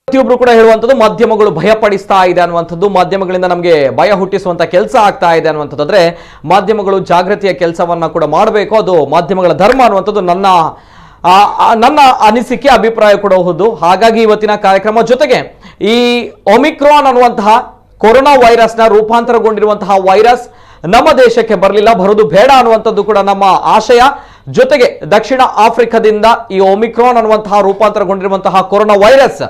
ಪ್ರತಿಯೊಬ್ಬರು ಕೂಡ ಹೇಳುವಂತದ್ದು ಮಾಧ್ಯಮಗಳು ಭಯಪಡಿಸ್ತಾ ಇದೆ ಅನ್ನುವಂಥದ್ದು, ಮಾಧ್ಯಮಗಳಿಂದ ನಮಗೆ ಭಯ ಹುಟ್ಟಿಸುವಂತ ಕೆಲಸ ಆಗ್ತಾ ಇದೆ ಅನ್ನುವಂಥದ್ದು. ಅಂದ್ರೆ ಮಾಧ್ಯಮಗಳು ಜಾಗೃತಿಯ ಕೆಲಸವನ್ನ ಕೂಡ ಮಾಡಬೇಕು, ಅದು ಮಾಧ್ಯಮಗಳ ಧರ್ಮ ಅನ್ನುವಂಥದ್ದು ನನ್ನ ಅನಿಸಿಕೆ, ಅಭಿಪ್ರಾಯ ಕೂಡ ಹೌದು. ಹಾಗಾಗಿ ಇವತ್ತಿನ ಕಾರ್ಯಕ್ರಮ ಜೊತೆಗೆ ಈ ಒಮಿಕ್ರಾನ್ ಅನ್ನುವಂತಹ ಕೊರೋನಾ ವೈರಸ್ನ ರೂಪಾಂತರಗೊಂಡಿರುವಂತಹ ವೈರಸ್ ನಮ್ಮ ದೇಶಕ್ಕೆ ಬರಲಿಲ್ಲ, ಬರೋದು ಬೇಡ ಅನ್ನುವಂಥದ್ದು ಕೂಡ ನಮ್ಮ ಆಶಯ. ಜೊತೆಗೆ ದಕ್ಷಿಣ ಆಫ್ರಿಕಾದಿಂದ ಈ ಒಮಿಕ್ರಾನ್ ಅನ್ನುವಂತಹ ರೂಪಾಂತರಗೊಂಡಿರುವಂತಹ ಕೊರೋನಾ ವೈರಸ್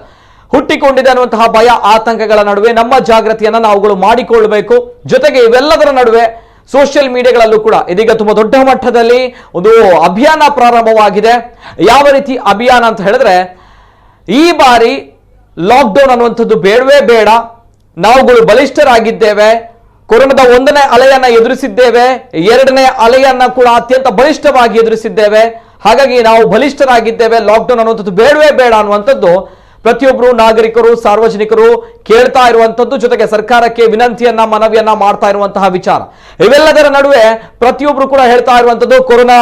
ಹುಟ್ಟಿಕೊಂಡಿದೆ ಅನ್ನುವಂತಹ ಭಯ ಆತಂಕಗಳ ನಡುವೆ ನಮ್ಮ ಜಾಗೃತಿಯನ್ನ ನಾವುಗಳು ಮಾಡಿಕೊಳ್ಳಬೇಕು. ಜೊತೆಗೆ ಇವೆಲ್ಲದರ ನಡುವೆ ಸೋಷಿಯಲ್ ಮೀಡಿಯಾಗಳಲ್ಲೂ ಕೂಡ ಇದೀಗ ತುಂಬಾ ದೊಡ್ಡ ಮಟ್ಟದಲ್ಲಿ ಒಂದು ಅಭಿಯಾನ ಪ್ರಾರಂಭವಾಗಿದೆ. ಯಾವ ರೀತಿ ಅಭಿಯಾನ ಅಂತ ಹೇಳಿದ್ರೆ, ಈ ಬಾರಿ ಲಾಕ್ಡೌನ್ ಅನ್ನುವಂಥದ್ದು ಬೇಡವೇ ಬೇಡ, ನಾವುಗಳು ಬಲಿಷ್ಠರಾಗಿದ್ದೇವೆ, ಕೊರೋನಾದ 1ನೇ ಅಲೆಯನ್ನ ಎದುರಿಸಿದ್ದೇವೆ, 2ನೇ ಅಲೆಯನ್ನ ಕೂಡ ಅತ್ಯಂತ ಬಲಿಷ್ಠವಾಗಿ ಎದುರಿಸಿದ್ದೇವೆ, ಹಾಗಾಗಿ ನಾವು ಬಲಿಷ್ಠರಾಗಿದ್ದೇವೆ, ಲಾಕ್ಡೌನ್ ಅನ್ನುವಂಥದ್ದು ಬೇಡವೇ ಬೇಡ ಅನ್ನುವಂಥದ್ದು ಪ್ರತಿಯೊಬ್ಬರು ನಾಗರಿಕರು ಸಾರ್ವಜನಿಕರು ಕೇಳ್ತಾ ಇರುವಂತದ್ದು. ಜೊತೆಗೆ ಸರ್ಕಾರಕ್ಕೆ ವಿನಂತಿಯನ್ನ ಮನವಿಯನ್ನ ಮಾಡ್ತಾ ಇರುವಂತಹ ವಿಚಾರ. ಇವೆಲ್ಲದರ ನಡುವೆ ಪ್ರತಿಯೊಬ್ಬರು ಕೂಡ ಹೇಳ್ತಾ ಇರುವಂತದ್ದು ಕೊರೋನಾ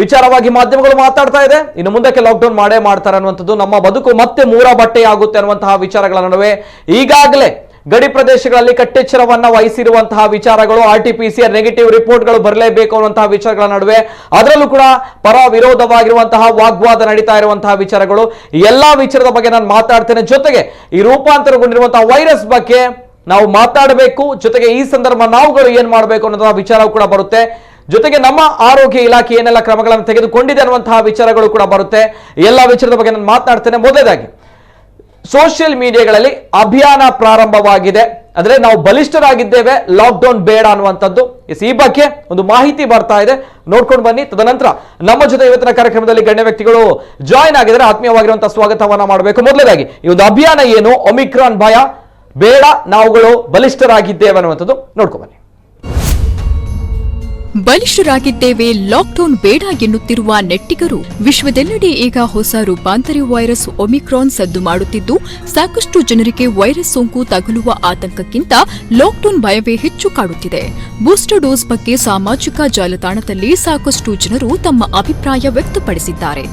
ವಿಚಾರವಾಗಿ ಮಾಧ್ಯಮಗಳು ಮಾತಾಡ್ತಾ ಇದೆ, ಇನ್ನು ಮುಂದಕ್ಕೆ ಲಾಕ್ಡೌನ್ ಮಾಡೇ ಮಾಡ್ತಾರೆ ಅನ್ನುವಂಥದ್ದು, ನಮ್ಮ ಬದುಕು ಮತ್ತೆ ಮೂರ ಬಟ್ಟೆಯಾಗುತ್ತೆ ಅನ್ನುವಂತಹ ವಿಚಾರಗಳ ನಡುವೆ ಈಗಾಗಲೇ ಗಡಿ ಪ್ರದೇಶಗಳಲ್ಲಿ ಕಟ್ಟೆಚ್ಚರವನ್ನ ವಹಿಸಿರುವಂತಹ ವಿಚಾರಗಳು, RT-PCR ನೆಗೆಟಿವ್ ರಿಪೋರ್ಟ್ಗಳು ಬರಲೇಬೇಕು ಅನ್ನುವಂತಹ ವಿಚಾರಗಳ ನಡುವೆ ಅದರಲ್ಲೂ ಕೂಡ ಪರ ವಿರೋಧವಾಗಿರುವಂತಹ ವಾಗ್ವಾದ ನಡೀತಾ ಇರುವಂತಹ ವಿಚಾರಗಳು, ಎಲ್ಲಾ ವಿಚಾರದ ಬಗ್ಗೆ ನಾನು ಮಾತಾಡ್ತೇನೆ. ಜೊತೆಗೆ ಈ ರೂಪಾಂತರಗೊಂಡಿರುವಂತಹ ವೈರಸ್ ಬಗ್ಗೆ ನಾವು ಮಾತಾಡಬೇಕು. ಜೊತೆಗೆ ಈ ಸಂದರ್ಭ ನಾವುಗಳು ಏನ್ ಮಾಡಬೇಕು ಅನ್ನೋಂತಹ ವಿಚಾರ ಕೂಡ ಬರುತ್ತೆ. ಜೊತೆಗೆ ನಮ್ಮ ಆರೋಗ್ಯ ಇಲಾಖೆ ಏನೆಲ್ಲ ಕ್ರಮಗಳನ್ನು ತೆಗೆದುಕೊಂಡಿದೆ ಅನ್ನುವಂತಹ ವಿಚಾರಗಳು ಕೂಡ ಬರುತ್ತೆ. ಎಲ್ಲಾ ವಿಚಾರದ ಬಗ್ಗೆ ನಾನು ಮಾತನಾಡ್ತೇನೆ. ಮೊದಲೇದಾಗಿ ಸೋಷಿಯಲ್ ಮೀಡಿಯಾಗಳಲ್ಲಿ ಅಭಿಯಾನ ಪ್ರಾರಂಭವಾಗಿದೆ, ಅಂದ್ರೆ ನಾವು ಬಲಿಷ್ಠರಾಗಿದ್ದೇವೆ, ಲಾಕ್ಡೌನ್ ಬೇಡ ಅನ್ನುವಂಥದ್ದು. ಈ ಬಗ್ಗೆ ಒಂದು ಮಾಹಿತಿ ಬರ್ತಾ ಇದೆ, ನೋಡ್ಕೊಂಡು ಬನ್ನಿ. ತದನಂತರ ನಮ್ಮ ಜೊತೆ ಇವತ್ತಿನ ಕಾರ್ಯಕ್ರಮದಲ್ಲಿ ಗಣ್ಯ ವ್ಯಕ್ತಿಗಳು ಜಾಯಿನ್ ಆಗಿದ್ದಾರೆ, ಆತ್ಮೀಯವಾಗಿರುವಂತಹ ಸ್ವಾಗತವನ್ನ ಮಾಡಬೇಕು. ಮೊದಲನೇದಾಗಿ ಈ ಒಂದು ಅಭಿಯಾನ ಏನು, ಒಮಿಕ್ರಾನ್ ಭಯ ಬೇಡ, ನಾವುಗಳು ಬಲಿಷ್ಠರಾಗಿದ್ದೇವೆ ಅನ್ನುವಂಥದ್ದು ನೋಡ್ಕೊಂಡು ಬನ್ನಿ. ಬಲಿಷ್ಠರಾಗಿದ್ದೇವೆ, ಲಾಕ್ಡೌನ್ ಬೇಡ ಎನ್ನುತ್ತಿರುವ ನೆಟ್ಟಿಗರು ವಿಶ್ವದೆಲ್ಲೆಡೆ ಈಗ ಹೊಸ ರೂಪಾಂತರಿ ವೈರಸ್ ಒಮಿಕ್ರಾನ್ ಸದ್ದು ಮಾಡುತ್ತಿದ್ದು, ಸಾಕಷ್ಟು ಜನರಿಗೆ ವೈರಸ್ ಸೋಂಕು ತಗುಲುವ ಆತಂಕಕ್ಕಿಂತ ಲಾಕ್ಡೌನ್ ಭಯವೇ ಹೆಚ್ಚು ಕಾಡುತ್ತಿದೆ. ಬೂಸ್ಟರ್ ಡೋಸ್ ಬಗ್ಗೆ ಸಾಮಾಜಿಕ ಜಾಲತಾಣದಲ್ಲಿ ಸಾಕಷ್ಟು ಜನರು ತಮ್ಮ ಅಭಿಪ್ರಾಯ ವ್ಯಕ್ತಪಡಿಸಿದ್ದಾರೆ.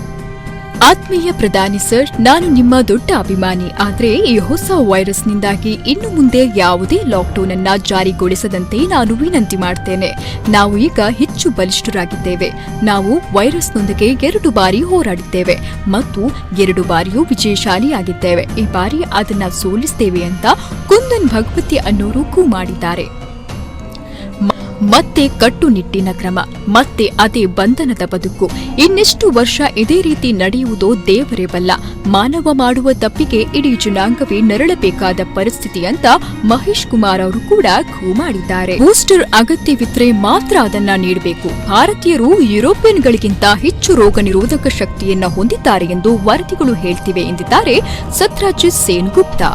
ಆತ್ಮೀಯ ಪ್ರಧಾನಿ ಸರ್, ನಾನು ನಿಮ್ಮ ದೊಡ್ಡ ಅಭಿಮಾನಿ. ಆದರೆ ಈ ಹೊಸ ವೈರಸ್ನಿಂದಾಗಿ ಇನ್ನು ಮುಂದೆ ಯಾವುದೇ ಲಾಕ್ಡೌನ್ ಅನ್ನ ಜಾರಿಗೊಳಿಸದಂತೆ ನಾನು ವಿನಂತಿ ಮಾಡ್ತೇನೆ. ನಾವು ಈಗ ಹೆಚ್ಚು ಬಲಿಷ್ಠರಾಗಿದ್ದೇವೆ. ನಾವು ವೈರಸ್ನೊಂದಿಗೆ 2 ಬಾರಿ ಹೋರಾಡಿದ್ದೇವೆ ಮತ್ತು 2 ಬಾರಿಯೂ ವಿಜಯಶಾಲಿಯಾಗಿದ್ದೇವೆ. ಈ ಬಾರಿ ಅದನ್ನ ಸೋಲಿಸುತ್ತೇವೆ ಅಂತ ಕುಂದನ್ ಭಗವತಿ ಅನ್ನೋರು ಮಾಡಿದ್ದಾರೆ. ಮತ್ತೆ ಕಟ್ಟುನಿಟ್ಟಿನ ಕ್ರಮ, ಮತ್ತೆ ಅದೇ ಬಂಧನದ ಬದುಕು. ಇನ್ನೆಷ್ಟು ವರ್ಷ ಇದೇ ರೀತಿ ನಡೆಯುವುದೋ ದೇವರೇ ಬಲ್ಲ. ಮಾನವ ಮಾಡುವ ತಪ್ಪಿಗೆ ಇಡೀ ಜನಾಂಗವೇ ನರಳಬೇಕಾದ ಪರಿಸ್ಥಿತಿ ಅಂತ ಮಹೇಶ್ ಕುಮಾರ್ ಅವರು ಕೂಡ ಮಾಡಿದ್ದಾರೆ. ಬೂಸ್ಟರ್ ಅಗತ್ಯವಿದ್ರೆ ಮಾತ್ರ ಅದನ್ನ ನೀಡಬೇಕು. ಭಾರತೀಯರು ಯುರೋಪಿಯನ್ಗಳಿಗಿಂತ ಹೆಚ್ಚು ರೋಗ ನಿರೋಧಕ ಶಕ್ತಿಯನ್ನ ಹೊಂದಿದ್ದಾರೆ ಎಂದು ವರದಿಗಳು ಹೇಳ್ತಿವೆ ಎಂದಿದ್ದಾರೆ ಸತ್ರಾಜಿತ್ ಸೇನ್ ಗುಪ್ತಾ.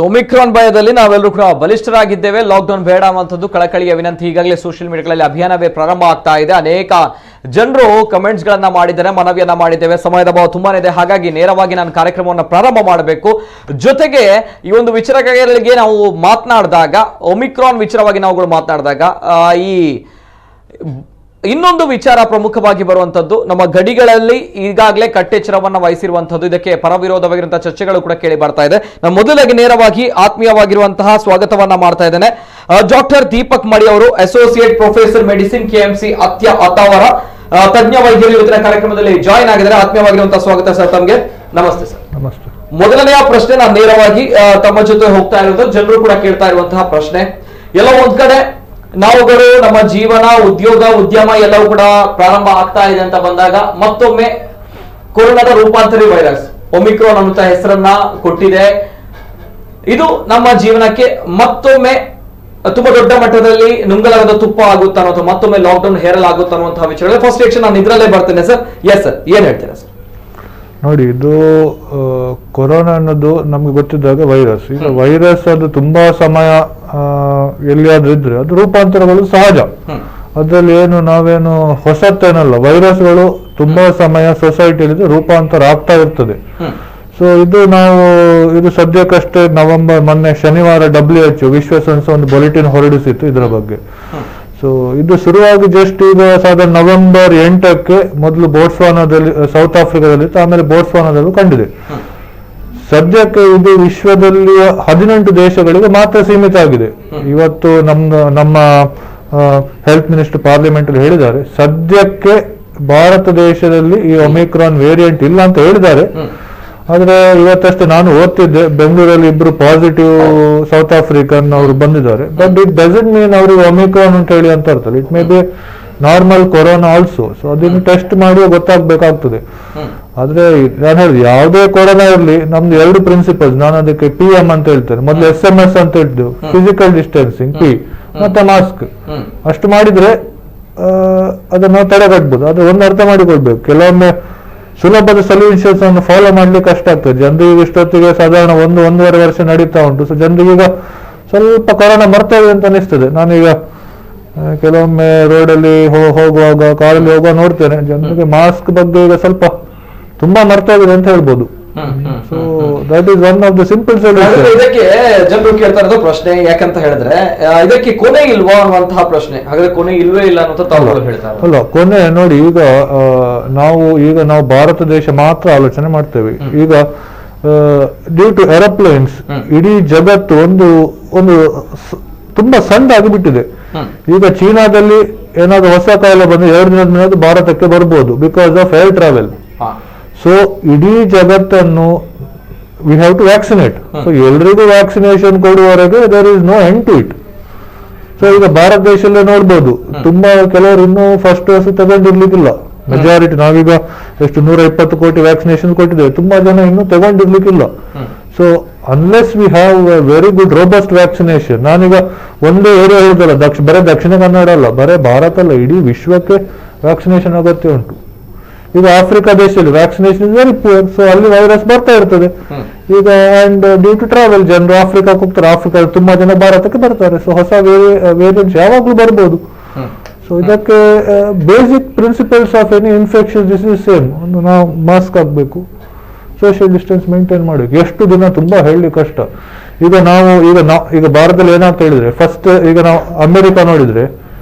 ಒಮಿಕ್ರಾನ್ ಭಯದಲ್ಲಿ ನಾವೆಲ್ಲರೂ ಕೂಡ ಬಲಿಷ್ಠರಾಗಿದ್ದೇವೆ, ಲಾಕ್ಡೌನ್ ಬೇಡ ಅನ್ನುವಂಥದ್ದು ಕಳಕಳಿಯ ವಿನಂತಿ. ಈಗಾಗಲೇ ಸೋಷಿಯಲ್ ಮೀಡಿಯಾಗಳಲ್ಲಿ ಅಭಿಯಾನವೇ ಪ್ರಾರಂಭ ಆಗ್ತಾ ಇದೆ. ಅನೇಕ ಜನರು ಕಮೆಂಟ್ಸ್ ಗಳನ್ನ ಮಾಡಿದ್ದಾರೆ, ಮನವಿಯನ್ನ ಮಾಡಿದ್ದೇವೆ. ಸಮಯದ ಅಭಾವ ತುಂಬಾನೇ ಇದೆ, ಹಾಗಾಗಿ ನೇರವಾಗಿ ನಾನು ಕಾರ್ಯಕ್ರಮವನ್ನು ಪ್ರಾರಂಭ ಮಾಡಬೇಕು. ಜೊತೆಗೆ ಈ ಒಂದು ವಿಚಾರಗಳಿಗೆ ನಾವು ಮಾತನಾಡಿದಾಗ, ಒಮಿಕ್ರಾನ್ ವಿಚಾರವಾಗಿ ನಾವುಗಳು ಮಾತನಾಡಿದಾಗ ಈ ಇನ್ನೊಂದು ವಿಚಾರ ಪ್ರಮುಖವಾಗಿ ಬರುವಂತದ್ದು, ನಮ್ಮ ಗಡಿಗಳಲ್ಲಿ ಈಗಾಗಲೇ ಕಟ್ಟೆಚ್ಚರವನ್ನ ವಹಿಸಿರುವಂತದ್ದು. ಇದಕ್ಕೆ ಪರವಿರೋಧವಾಗಿರುವಂತಹ ಚರ್ಚೆಗಳು ಕೂಡ ಕೇಳಿ ಬರ್ತಾ ಇದೆ. ನಾನು ಮೊದಲಾಗಿ ನೇರವಾಗಿ ಆತ್ಮೀಯವಾಗಿರುವಂತಹ ಸ್ವಾಗತವನ್ನ ಮಾಡ್ತಾ ಇದ್ದೇನೆ. ಡಾಕ್ಟರ್ ದೀಪಕ್ ಮಡಿ ಅವರು, associate professor medicine, KMC Attavar, ತಜ್ಞ ವೈದ್ಯರು ಇವತ್ತಿನ ಕಾರ್ಯಕ್ರಮದಲ್ಲಿ ಜಾಯಿನ್ ಆಗಿದ್ದಾರೆ. ಆತ್ಮೀಯವಾಗಿರುವಂತಹ ಸ್ವಾಗತ ಸರ್ ತಮಗೆ. ನಮಸ್ತೆ ಸರ್. ನಮಸ್ತೆ. ಮೊದಲನೆಯ ಪ್ರಶ್ನೆ ನಾನು ನೇರವಾಗಿ ತಮ್ಮ ಜೊತೆ ಹೋಗ್ತಾ ಇರೋದು, ಜನರು ಕೂಡ ಕೇಳ್ತಾ ಇರುವಂತಹ ಪ್ರಶ್ನೆ. ಎಲ್ಲ ಒಂದ್ ಕಡೆ ನಾವುಗಳು ನಮ್ಮ ಜೀವನ, ಉದ್ಯೋಗ, ಉದ್ಯಮ ಎಲ್ಲವೂ ಕೂಡ ಪ್ರಾರಂಭ ಆಗ್ತಾ ಇದೆ ಅಂತ ಬಂದಾಗ ಮತ್ತೊಮ್ಮೆ ಕೊರೋನಾದ ರೂಪಾಂತರಿ ವೈರಸ್ ಒಮಿಕ್ರಾನ್ ಅನ್ನುವಂತ ಹೆಸರನ್ನ ಕೊಟ್ಟಿದೆ. ಇದು ನಮ್ಮ ಜೀವನಕ್ಕೆ ಮತ್ತೊಮ್ಮೆ ತುಂಬಾ ದೊಡ್ಡ ಮಟ್ಟದಲ್ಲಿ ನುಂಗಲಾಗದ ತುಪ್ಪ ಆಗುತ್ತಾ ಅನ್ನೋದು, ಮತ್ತೊಮ್ಮೆ ಲಾಕ್ಡೌನ್ ಹೇರಲಾಗುತ್ತಾ ಅನ್ನುವಂತಹ ವಿಚಾರಗಳು. ಫಸ್ಟ್ ರಿಯಾಕ್ಷನ್ ನಾನು ಇದ್ರಲ್ಲೇ ಬರ್ತೇನೆ ಸರ್. ಎಸ್ ಸರ್, ಏನ್ ಹೇಳ್ತೀರಾ ಸರ್? ನೋಡಿ, ಇದು ಕೊರೋನಾ ಅನ್ನೋದು ನಮ್ಗೆ ಗೊತ್ತಿದ್ದಾಗ ವೈರಸ್. ಈಗ ವೈರಸ್ ಅದು ತುಂಬಾ ಸಮಯ ಎಲ್ಲಿಯಾದ್ರೂ ಇದ್ರೆ ಅದು ರೂಪಾಂತರಗಳು ಸಹಜ. ಅದರಲ್ಲಿ ಏನು ನಾವೇನು ಹೊಸತೇನಲ್ಲ, ವೈರಸ್ಗಳು ತುಂಬಾ ಸಮಯ ಸೊಸೈಟಿಯಲ್ಲಿ ರೂಪಾಂತರ ಆಗ್ತಾ ಇರ್ತದೆ. ಸೊ ಇದು ಸದ್ಯಕ್ಕಷ್ಟೇ ಮೊನ್ನೆ ಶನಿವಾರ WHO ವಿಶ್ವ ಸಂಸ್ಥೆ ಒಂದು ಬುಲೆಟಿನ್ ಹೊರಡಿಸಿತ್ತು ಇದರ ಬಗ್ಗೆ. ಸೊ ಇದು ಶುರುವಾಗಿ ಜಸ್ಟ್ ಈಗ ಸಾಧಾರಣ ನವೆಂಬರ್ 8ಕ್ಕೆ ಮೊದಲು ಬೋಟ್ಸ್ವಾನಾದಲ್ಲಿ, ಸೌತ್ ಆಫ್ರಿಕಾದಲ್ಲಿ, ಆಮೇಲೆ ಬೋಟ್ಸ್ವಾನಾದಲ್ಲೂ ಕಂಡಿದೆ. ಸದ್ಯಕ್ಕೆ ಇದು ವಿಶ್ವದಲ್ಲಿ 18 ದೇಶಗಳಿಗೆ ಮಾತ್ರ ಸೀಮಿತ ಆಗಿದೆ. ಇವತ್ತು ನಮ್ಮ ಹೆಲ್ತ್ ಮಿನಿಸ್ಟರ್ ಪಾರ್ಲಿಮೆಂಟ್ ಅಲ್ಲಿ ಹೇಳಿದ್ದಾರೆ, ಸದ್ಯಕ್ಕೆ ಭಾರತ ದೇಶದಲ್ಲಿ ಈ ಒಮಿಕ್ರಾನ್ ವೇರಿಯಂಟ್ ಇಲ್ಲ ಅಂತ ಹೇಳಿದ್ದಾರೆ. ಆದ್ರೆ ಇವತ್ತಷ್ಟೇ ನಾನು ಓದ್ತಿದ್ದೆ, ಬೆಂಗಳೂರಲ್ಲಿ 2 ಪಾಸಿಟಿವ್ ಸೌತ್ ಆಫ್ರಿಕನ್ ಅವರು ಬಂದಿದ್ದಾರೆ. ಬಟ್ ಇಟ್ ಡಸಂಟ್ ಮೀನ್ ಅವ್ರಿಗೆ ಒಮಿಕ್ರಾನ್ ಅಂತ ಹೇಳಿ ಅಂತ ಇರ್ತದೆ. It may be normal corona also. So ಅದನ್ನು ಟೆಸ್ಟ್ ಮಾಡಿ ಗೊತ್ತಾಗ್ಬೇಕಾಗ್ತದೆ. ಆದ್ರೆ ನಾನು ಹೇಳಿದೆ, ಯಾವುದೇ ಕೊರೋನಾ ಇರಲಿ, ನಮ್ದು 2 ಪ್ರಿನ್ಸಿಪಲ್ಸ್, ನಾನು ಅದಕ್ಕೆ PM ಅಂತ ಹೇಳ್ತೇನೆ. ಮೊದಲು SMS ಅಂತ ಹೇಳಿದ್ದು, ಫಿಸಿಕಲ್ ಡಿಸ್ಟೆನ್ಸಿಂಗ್, P, ಮತ್ತೆ ಮಾಸ್ಕ್. ಅಷ್ಟು ಮಾಡಿದ್ರೆ ಅದನ್ನ ತಡೆಗಟ್ಟಬಹುದು. ಅದು ಒಂದು ಅರ್ಥ ಮಾಡಿಕೊಳ್ಬೇಕು. ಕೆಲವೊಮ್ಮೆ ಸುಲಭದ ಸೊಲ್ಯೂಷನ್ಸ್ ಅನ್ನು ಫಾಲೋ ಮಾಡ್ಲಿಕ್ಕೆ ಕಷ್ಟ ಆಗ್ತದೆ. ಜನರಿಗೆ ಇಷ್ಟೊತ್ತಿಗೆ ಸಾಧಾರಣ 1-1.5 ವರ್ಷ ನಡೀತಾ ಉಂಟು. ಸೊ ಜನರಿಗೀಗ ಸ್ವಲ್ಪ ಕೊರೋನಾ ಬರ್ತದೆ ಅಂತ ಅನಿಸ್ತದೆ. ನಾನೀಗ ಕೆಲವೊಮ್ಮೆ ರೋಡಲ್ಲಿ ಹೋಗುವಾಗ, ಕಾರಲ್ಲಿ ಹೋಗುವಾಗ ನೋಡ್ತೇನೆ, ಜನರಿಗೆ ಮಾಸ್ಕ್ ಬಗ್ಗೆ ಈಗ ಸ್ವಲ್ಪ ತುಂಬಾ ಮರ್ತಾ ಇದೆ ಅಂತ ಹೇಳ್ಬೋದು. So that is one of the simple solution. ಇದಕ್ಕೆ ಜನರು ಕೇಳ್ತಾ ಇರೋದು ಪ್ರಶ್ನೆ ಯಾಕಂತ ಹೇಳಿದ್ರೆ, ಇದಕ್ಕೆ ಕೊನೆ ಇಲ್ವಾ ಅನ್ನುವಂತಹ ಪ್ರಶ್ನೆ. ಹಾಗಾದ್ರೆ ಕೊನೆ ಇಲ್ವೇ ಇಲ್ಲ ಅಂತ ತಾವು ಹೇಳ್ತಾರೆ. ಅಲ್ಲ, ಕೊನೆ ನೋಡಿ, ಈಗ ನಾವು ಭಾರತ ದೇಶ ಮಾತ್ರ ಆಲೋಚನೆ ಮಾಡ್ತೇವೆ. ಈಗ ಡ್ಯೂ ಟು ಏರೋಪ್ಲೇನ್ಸ್ ಇಡೀ ಜಗತ್ತು ಒಂದು ತುಂಬಾ ಸಣ್ಣದಾಗಿಬಿಟ್ಟಿದೆ. ಈಗ ಚೀನಾದಲ್ಲಿ ಏನಾದ್ರು ಹೊಸ ಕಾಯಿಲೆ ಬಂದು 2 ದಿನದ ಮೇಲೆ ಭಾರತಕ್ಕೆ ಬರ್ಬೋದು, because of air travel. So ಇಡೀ ಜಗತ್ತನ್ನು we have to vaccinate. So ಎಲ್ರಿಗೂ ವ್ಯಾಕ್ಸಿನೇಷನ್ ಕೊಡುವವರೆಗೆ there is no end to it. So ಈಗ ಭಾರತ ದೇಶದಲ್ಲೇ ನೋಡ್ಬೋದು, ತುಂಬಾ ಕೆಲವರು ಇನ್ನೂ ಫಸ್ಟ್ ಡೋಸ್ ತಗೊಂಡಿರ್ಲಿಕ್ಕಿಲ್ಲ. ಮೆಜಾರಿಟಿ ನಾವೀಗ ಎಷ್ಟು 120 ಕೋಟಿ ವ್ಯಾಕ್ಸಿನೇಷನ್ ಕೊಟ್ಟಿದ್ದೇವೆ, ತುಂಬಾ ಜನ ಇನ್ನೂ ತಗೊಂಡಿರ್ಲಿಕ್ಕಿಲ್ಲ. So unless we have very good robust vaccination. ನಾನೀಗ ಒಂದೇ ಏರಿಯಾ ಹೇಳಿದಲ್ಲ, ಬರೀ ದಕ್ಷಿಣ ಕನ್ನಡ ಅಲ್ಲ, ಬರೀ ಭಾರತ ಅಲ್ಲ, ಇಡೀ ವಿಶ್ವಕ್ಕೆ ವ್ಯಾಕ್ಸಿನೇಷನ್ ಅಗತ್ಯ ಉಂಟು. ಈಗ ಆಫ್ರಿಕಾ ದೇಶದಲ್ಲಿ vaccination is very poor. So ಅಲ್ಲಿ ವೈರಸ್ ಬರ್ತಾ ಇರ್ತದೆ ಈಗ. ಅಂಡ್ ಡ್ಯೂ ಟು ಟ್ರಾವೆಲ್ ಜನರು ಆಫ್ರಿಕಾಕ್ಕೆ ಹೋಗ್ತಾರೆ, ಆಫ್ರಿಕಾ ತುಂಬಾ ಜನ ಭಾರತಕ್ಕೆ ಬರ್ತಾರೆ. ಸೊ ಹೊಸ ವೇರಿಯಂಟ್ಸ್ ಯಾವಾಗ್ಲೂ ಬರ್ಬೋದು. ಸೊ ಇದಕ್ಕೆ basic principles of any infection disease same. ನಾವು ಮಾಸ್ಕ್ ಹಾಕ್ಬೇಕು, ಸೋಷಿಯಲ್ ಡಿಸ್ಟೆನ್ಸ್ ಮೇಂಟೈನ್ ಮಾಡಬೇಕು. ಎಷ್ಟು ದಿನ ತುಂಬಾ ಹೇಳಿ ಕಷ್ಟ. ಈಗ ಭಾರತದಲ್ಲಿ ಏನಂತ ಹೇಳಿದ್ರೆ, ಫಸ್ಟ್ ಈಗ ನಾವು ಅಮೆರಿಕ ನೋಡಿದ್ರೆ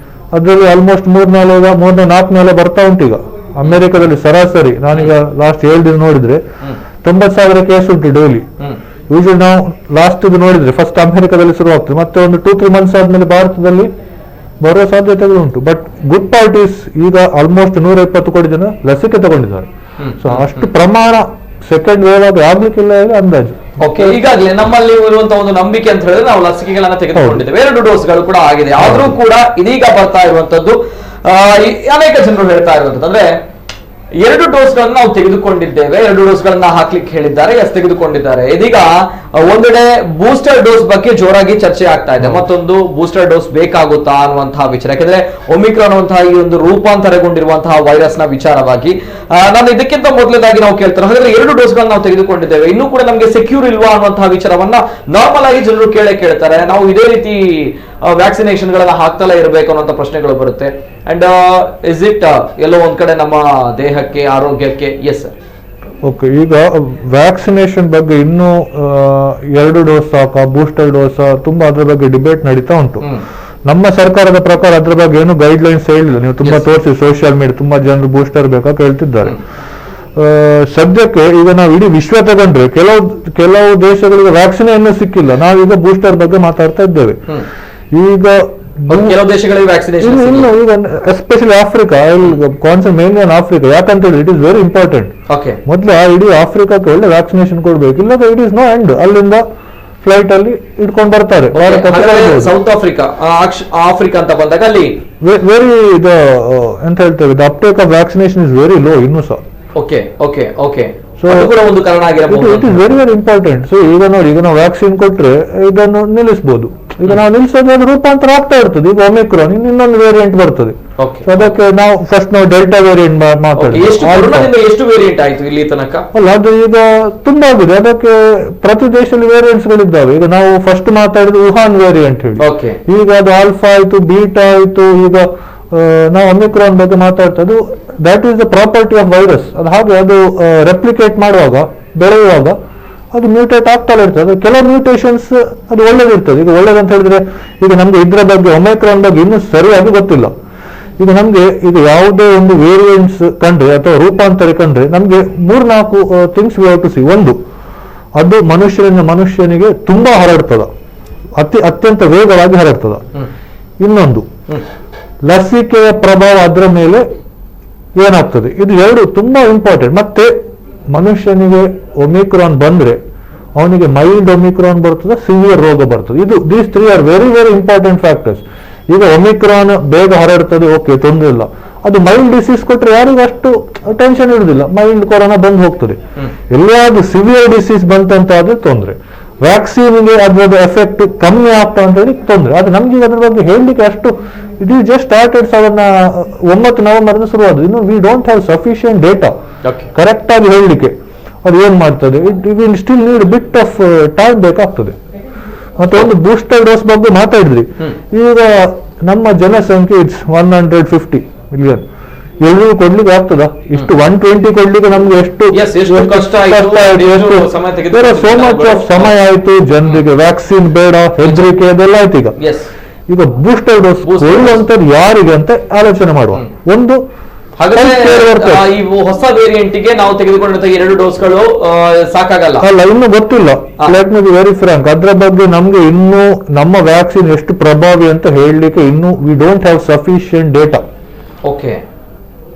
ಅದರಲ್ಲಿ ಆಲ್ಮೋಸ್ಟ್ 3-4 ಬರ್ತಾ ಉಂಟು. ಈಗ ಅಮೆರಿಕದಲ್ಲಿ ಸರಾಸರಿ ನಾನೀಗ ಲಾಸ್ಟ್ 7 ದಿನ ನೋಡಿದ್ರೆ 90,000 ಕೇಸ್ ಉಂಟು ಡೈಲಿ. ಯೂಶಲಿ ನಾವು ಲಾಸ್ಟ್ ನೋಡಿದ್ರೆ ಫಸ್ಟ್ ಅಮೆರಿಕದಲ್ಲಿ ಶುರುವಾಗ್ತದೆ, ಮತ್ತೆ ಒಂದು 2-3 ಮಂತ್ಸ್ ಆದ್ಮೇಲೆ ಭಾರತದಲ್ಲಿ ಬರುವ ಸಾಧ್ಯತೆಗಳು ಉಂಟು. ಬಟ್ ಗುಡ್ ಪಾರ್ಟ್ ಈಸ್ ಈಗ ಆಲ್ಮೋಸ್ಟ್ 120 ಕೋಟಿ ಜನ ಲಸಿಕೆ ತಗೊಂಡಿದ್ದಾರೆ. ಸೊ ಅಷ್ಟು ಪ್ರಮಾಣ ಸೆಕೆಂಡ್ ವೇವ್ ಆಗಿ ಆಗ್ಲಿಕ್ಕಿಲ್ಲ ಅಂದಾಜು. ಓಕೆ, ಈಗಾಗಲೇ ನಮ್ಮಲ್ಲಿ ಇರುವಂತಹ ಒಂದು ನಂಬಿಕೆ ಅಂತ ಹೇಳಿದ್ರೆ ನಾವು ಲಸಿಕೆಗಳನ್ನ ತೆಗೆದುಕೊಂಡಿದ್ದೇವೆ, 2 ಡೋಸ್ಗಳು ಕೂಡ ಆಗಿದೆ. ಆದ್ರೂ ಕೂಡ ಇದೀಗ ಬರ್ತಾ ಇರುವಂತದ್ದು ಅನೇಕ ಜನರು ಹೇಳ್ತಾ ಇರುವಂತದ್ದು ಅಂದ್ರೆ 2 ಡೋಸ್ಗಳನ್ನ ನಾವು ತೆಗೆದುಕೊಂಡಿದ್ದೇವೆ, 2 ಡೋಸ್ಗಳನ್ನ ಹಾಕ್ಲಿಕ್ಕೆ ಹೇಳಿದ್ದಾರೆ, ತೆಗೆದುಕೊಂಡಿದ್ದಾರೆ. ಇದೀಗ ಒಂದೆಡೆ ಬೂಸ್ಟರ್ ಡೋಸ್ ಬಗ್ಗೆ ಜೋರಾಗಿ ಚರ್ಚೆ ಆಗ್ತಾ ಇದೆ. ಮತ್ತೊಂದು ಬೂಸ್ಟರ್ ಡೋಸ್ ಬೇಕಾಗುತ್ತಾ ಅನ್ನುವಂತಹ ವಿಚಾರ. ಯಾಕಂದ್ರೆ ಒಮಿಕ್ರಾನ್ ಅನ್ನುವಂತಹ ಈ ಒಂದು ರೂಪಾಂತರಗೊಂಡಿರುವಂತಹ ವೈರಸ್ ನ ವಿಚಾರವಾಗಿ ನಾನು ಇದಕ್ಕಿಂತ ಮೊದಲದಾಗಿ ನಾವು ಕೇಳ್ತಾರೆ, ಹಾಗಾದ್ರೆ 2 ಡೋಸ್ಗಳನ್ನ ನಾವು ತೆಗೆದುಕೊಂಡಿದ್ದೇವೆ, ಇನ್ನೂ ಕೂಡ ನಮಗೆ ಸೆಕ್ಯೂರ್ ಇಲ್ವಾ ಅನ್ನುವಂತಹ ವಿಚಾರವನ್ನ ನಾರ್ಮಲ್ ಆಗಿ ಜನರು ಕೇಳ್ತಾರೆ. ನಾವು ಇದೇ ರೀತಿ ವ್ಯಾಕ್ಸಿನೇಷನ್ ಗಳನ್ನ ಹಾಕ್ತಲೇ ಇರಬೇಕು ಅನ್ನೋ ಪ್ರಶ್ನೆಗಳು ಬರುತ್ತೆ. ಅಂಡ್ ಇಸ್ ಇಟ್ ಎಲ್ಲೋ ಒಂದ್ ಕಡೆ ನಮ್ಮ ದೇಹಕ್ಕೆ, ಆರೋಗ್ಯಕ್ಕೆ? Yes sir. ಓಕೆ, ಈಗ ವ್ಯಾಕ್ಸಿನೇಷನ್ ಬಗ್ಗೆ ಇನ್ನೂ 2 ಡೋಸ್ ಸಾಕಾ, ಬೂಸ್ಟರ್ ಡೋಸ್, ತುಂಬಾ ಅದ್ರ ಬಗ್ಗೆ ಡಿಬೇಟ್ ನಡೀತಾ ಉಂಟು. ನಮ್ಮ ಸರ್ಕಾರದ ಪ್ರಕಾರ ಅದ್ರ ಬಗ್ಗೆ ಏನು ಗೈಡ್ ಲೈನ್ಸ್ ಹೇಳಿಲ್ಲ. ನೀವು ತುಂಬಾ ತೋರಿಸಿ ಸೋಷಿಯಲ್ ಮೀಡಿಯಾ ತುಂಬಾ ಜನರು ಬೂಸ್ಟರ್ ಬೇಕಾ ಕೇಳ್ತಿದ್ದಾರೆ. ಸದ್ಯಕ್ಕೆ ಈಗ ನಾವು ಇಡೀ ವಿಶ್ವ ತಗೊಂಡ್ರೆ ಕೆಲವು ದೇಶಗಳಿಗೆ ವ್ಯಾಕ್ಸಿನ್ ಇನ್ನೂ ಸಿಕ್ಕಿಲ್ಲ. ನಾವೀಗ ಬೂಸ್ಟರ್ ಬಗ್ಗೆ ಮಾತಾಡ್ತಾ ಇದ್ದೇವೆ. ಈಗ ಕೆಲವು ದೇಶಗಳಿಗೆ ವ್ಯಾಕ್ಸಿನೇಷನ್ ಇನ್ನು ಈಗ especially Africa, concern mainly on Africa. ಯಾಕಂತ ಹೇಳಿ ಇಟ್ ಇಸ್ ವೆರಿ ಇಂಪಾರ್ಟೆಂಟ್. ಮೊದಲು ಇಡೀ ಆಫ್ರಿಕಾಕ್ಕೆ ಒಳ್ಳೆ ವ್ಯಾಕ್ಸಿನೇಷನ್ ಕೊಡ್ಬೇಕು, ಇಲ್ಲದ ಇಟ್ ಇಸ್ ನೋ ಎಂಡ್. ಅಲ್ಲಿಂದ ಫ್ಲೈಟ್ ಅಲ್ಲಿ ಇಟ್ಕೊಂಡು ಬರ್ತಾರೆ. ಸೌತ್ ಆಫ್ರಿಕಾ ಅಂತ ಬಂದಾಗ ಅಲ್ಲಿ ವೆರಿ ಎಂತ ಹೇಳ್ತೇವೆ, the uptake of vaccination is very low ಇನ್ನೂ ಸಹ. ಸೊ ಒಂದು ಕಾರಣ it is very very important. So ಈಗ ನೋಡಿ, ಈಗ ನಾವು ವ್ಯಾಕ್ಸಿನ್ ಕೊಟ್ರೆ ಇದನ್ನು ನಿಲ್ಲಿಸಬಹುದು. ಈಗ ನಾವು ನಿಲ್ಲಿಸೋದು ಅದು ರೂಪಾಂತರ ಆಗ್ತಾ ಇರ್ತದೆ. ಈಗ ಒಮಿಕ್ರಾನ್ ಇನ್ನೊಂದು ವೇರಿಯಂಟ್ ಬರ್ತದೆ. ಅದಕ್ಕೆ ನಾವು ಫಸ್ಟ್ ಡೆಲ್ಟಾ ವೇರಿಯಂಟ್ ಮಾತಾಡ್ತೀವಿ. ಎಷ್ಟು ವೇರಿಯಂಟ್ ಆಯ್ತು ಇಲ್ಲಿ ತನಕ? ಅಲ್ಲ, ಅದು ಈಗ ತುಂಬಾ ಆಗಿದೆ. ಅದಕ್ಕೆ ಪ್ರತಿ ದೇಶದಲ್ಲಿ ವೇರಿಯಂಟ್ಸ್ ಗಳಿದ್ದಾವೆ. ಈಗ ನಾವು ಫಸ್ಟ್ ಮಾತಾಡಿದ ವುಹಾನ್ ವೇರಿಯಂಟ್ ಹೇಳಿ, ಈಗ ಅದು ಆಲ್ಫಾ ಆಯ್ತು, ಬೀಟಾ ಆಯ್ತು, ಈಗ ನಾವು ಒಮಿಕ್ರಾನ್ ಬಗ್ಗೆ ಮಾತಾಡ್ತದ್ದು, that is the property of virus. ಅದು ಹಾಗೆ ಅದು ರೆಪ್ಲಿಕೇಟ್ ಮಾಡುವಾಗ, ಬೆಳೆಯುವಾಗ ಅದು ಮ್ಯೂಟೇಟ್ ಆಗ್ತಾನೆ ಇರ್ತದೆ. ಅದು ಕೆಲವು ಮ್ಯೂಟೇಷನ್ಸ್ ಅದು ಒಳ್ಳೇದಿರ್ತದೆ. ಈಗ ಒಳ್ಳೇದಂತ ಹೇಳಿದ್ರೆ, ಈಗ ನಮ್ಗೆ ಇದ್ರ ಬಗ್ಗೆ ಒಮಿಕ್ರಾನ್ ಬಗ್ಗೆ ಇನ್ನೂ ಸರಿಯಾಗಿ ಗೊತ್ತಿಲ್ಲ. ಈಗ ನಮ್ಗೆ ಈಗ ಯಾವುದೇ ಒಂದು ವೇರಿಯಂಟ್ಸ್ ಕಂಡ್ರೆ ಅಥವಾ ರೂಪಾಂತರ ಕಂಡ್ರೆ ನಮ್ಗೆ 3-4 things we have to see. ಒಂದು, ಅದು ಮನುಷ್ಯರಿಂದ ಮನುಷ್ಯನಿಗೆ ತುಂಬಾ ಹರಡ್ತದ, ಅತ್ಯಂತ ವೇಗವಾಗಿ ಹರಡ್ತದ. ಇನ್ನೊಂದು, ಲಸಿಕೆಯ ಪ್ರಭಾವ ಅದರ ಮೇಲೆ ಏನಾಗ್ತದೆ. ಇದು ಎರಡು ತುಂಬಾ ಇಂಪಾರ್ಟೆಂಟ್. ಮತ್ತೆ ಮನುಷ್ಯನಿಗೆ ಒಮಿಕ್ರಾನ್ ಬಂದ್ರೆ ಅವನಿಗೆ ಮೈಲ್ಡ್ ಒಮಿಕ್ರಾನ್ ಬರ್ತದೆ, ಸಿವಿಯರ್ ರೋಗ ಬರ್ತದೆ. ಇದು these 3 are very very important factors. ಈಗ ಒಮಿಕ್ರಾನ್ ಬೇಗ ಹರಡ್ತದೆ, ಓಕೆ, ತೊಂದರೆ ಇಲ್ಲ. ಅದು ಮೈಲ್ಡ್ ಡಿಸೀಸ್ ಕೊಟ್ಟರೆ ಯಾರಿಗೂ ಅಷ್ಟು ಟೆನ್ಷನ್ ಇರುವುದಿಲ್ಲ, ಮೈಲ್ಡ್ ಕೊರೋನಾ ಬಂದು ಹೋಗ್ತದೆ. ಎಲ್ಲಾದ್ರೂ ಸಿವಿಯರ್ ಡಿಸೀಸ್ ಬಂತಂತ ಆದ್ರೆ ತೊಂದರೆ. ವ್ಯಾಕ್ಸಿನ್ಗೆ ಅದರ ಎಫೆಕ್ಟ್ ಕಮ್ಮಿ ಆಗ್ತಾ ಅಂತ ಹೇಳಿ ತೊಂದರೆ. ಆದ್ರೆ ನಮ್ಗೆ ಅದ್ರ ಬಗ್ಗೆ ಹೇಳಲಿಕ್ಕೆ ಅಷ್ಟು, it is just started 9 November ಶುರುವಾದ. ಇನ್ನು we don't have sufficient data correct ಆಗಿ ಹೇಳಲಿಕ್ಕೆ. ಅದು ಏನ್ ಮಾಡ್ತದೆ, it will still need bit of time ಬೇಕಾಗ್ತದೆ. ಮತ್ತೆ ಒಂದು ಬೂಸ್ಟರ್ ಡೋಸ್ ಬಗ್ಗೆ ಮಾತಾಡಿದ್ರಿ. ಈಗ ನಮ್ಮ ಜನಸಂಖ್ಯೆ ಇಟ್ಸ್ 150 ಮಿಲಿಯನ್. ಎಲ್ಲರೂ ಕೊಡ್ಲಿಕ್ಕೆ ಆಗ್ತದ? ಇಷ್ಟು 120 ಕೊಡ್ಲಿಕ್ಕೆ ನಮ್ಗೆ ಎಷ್ಟು ಕಷ್ಟ ಆಯ್ತು, ಸೋ ಮಚ್ ಆಫ್ ಸಮಯ ಆಯ್ತು. ಜನರಿಗೆ ವ್ಯಾಕ್ಸಿನ್ ಬೇಡ, ಹೆದರಿಕೆ ಅದೆಲ್ಲ ಆಯ್ತು. ಈಗ ಬೂಸ್ಟರ್ ಡೋಸ್ ಕೊಡುವಂತದ್ದು ಯಾರಿಗೆ ಅಂತ ಆಲೋಚನೆ ಮಾಡುವ. ಒಂದು, ಈ ಹೊಸ ವೇರಿಯಂಟ್ ಗೆ ನಾವು ತೆಗೆದುಕೊಂಡಂತ 2 ಡೋಸ್ಗಳು ಸಾಕಾಗಲ್ಲ ಅಲ್ಲ, ಇನ್ನು ಗೊತ್ತಿಲ್ಲ. Let me be very Frank, ಅದ್ರ ಬಗ್ಗೆ ನಮ್ಗೆ ಇನ್ನೂ ನಮ್ಮ ವ್ಯಾಕ್ಸಿನ್ ಎಷ್ಟು ಪ್ರಭಾವಿ ಅಂತ ಹೇಳಲಿಕ್ಕೆ ಇನ್ನೂ we don't have sufficient data. Okay,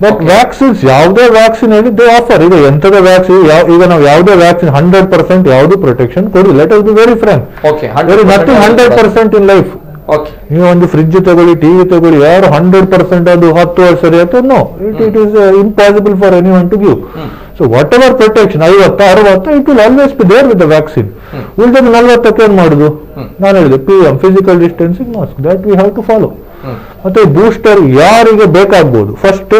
but vaccines, ಯಾವುದೇ ವ್ಯಾಕ್ಸಿನ್ ಹೇಳಿ ದೇ ಆಫರ್. ಈಗ ಎಂತದ ವ್ಯಾಕ್ಸಿನ್, ಈಗ ನಾವು ಯಾವುದೇ ವ್ಯಾಕ್ಸಿನ್ 100% ಯಾವುದು ಪ್ರೊಟೆಕ್ಷನ್ ಕೊಡಿ. Let us be very Frank, nothing 100% in life. ನೀವು ಒಂದು ಫ್ರಿಡ್ಜ್ ತಗೊಳ್ಳಿ, ಟಿವಿ ತಗೊಳ್ಳಿ, ಯಾರು 100% ಅದು 10 ವರ್ಷ ಸರಿಯಾಯ್ತು? No, it is impossible for any one to give. So whatever protection 50-60, it will always be there with the vaccine. ಉಳಿದ 40ಕ್ಕೆ ಏನ್ ಮಾಡುದು? ನಾನು ಹೇಳಿದೆ PM, physical distancing, mask, that we have to follow. ಮತ್ತೆ ಬೂಸ್ಟರ್ ಯಾರಿಗೆ ಬೇಕಾಗ್ಬೋದು? First,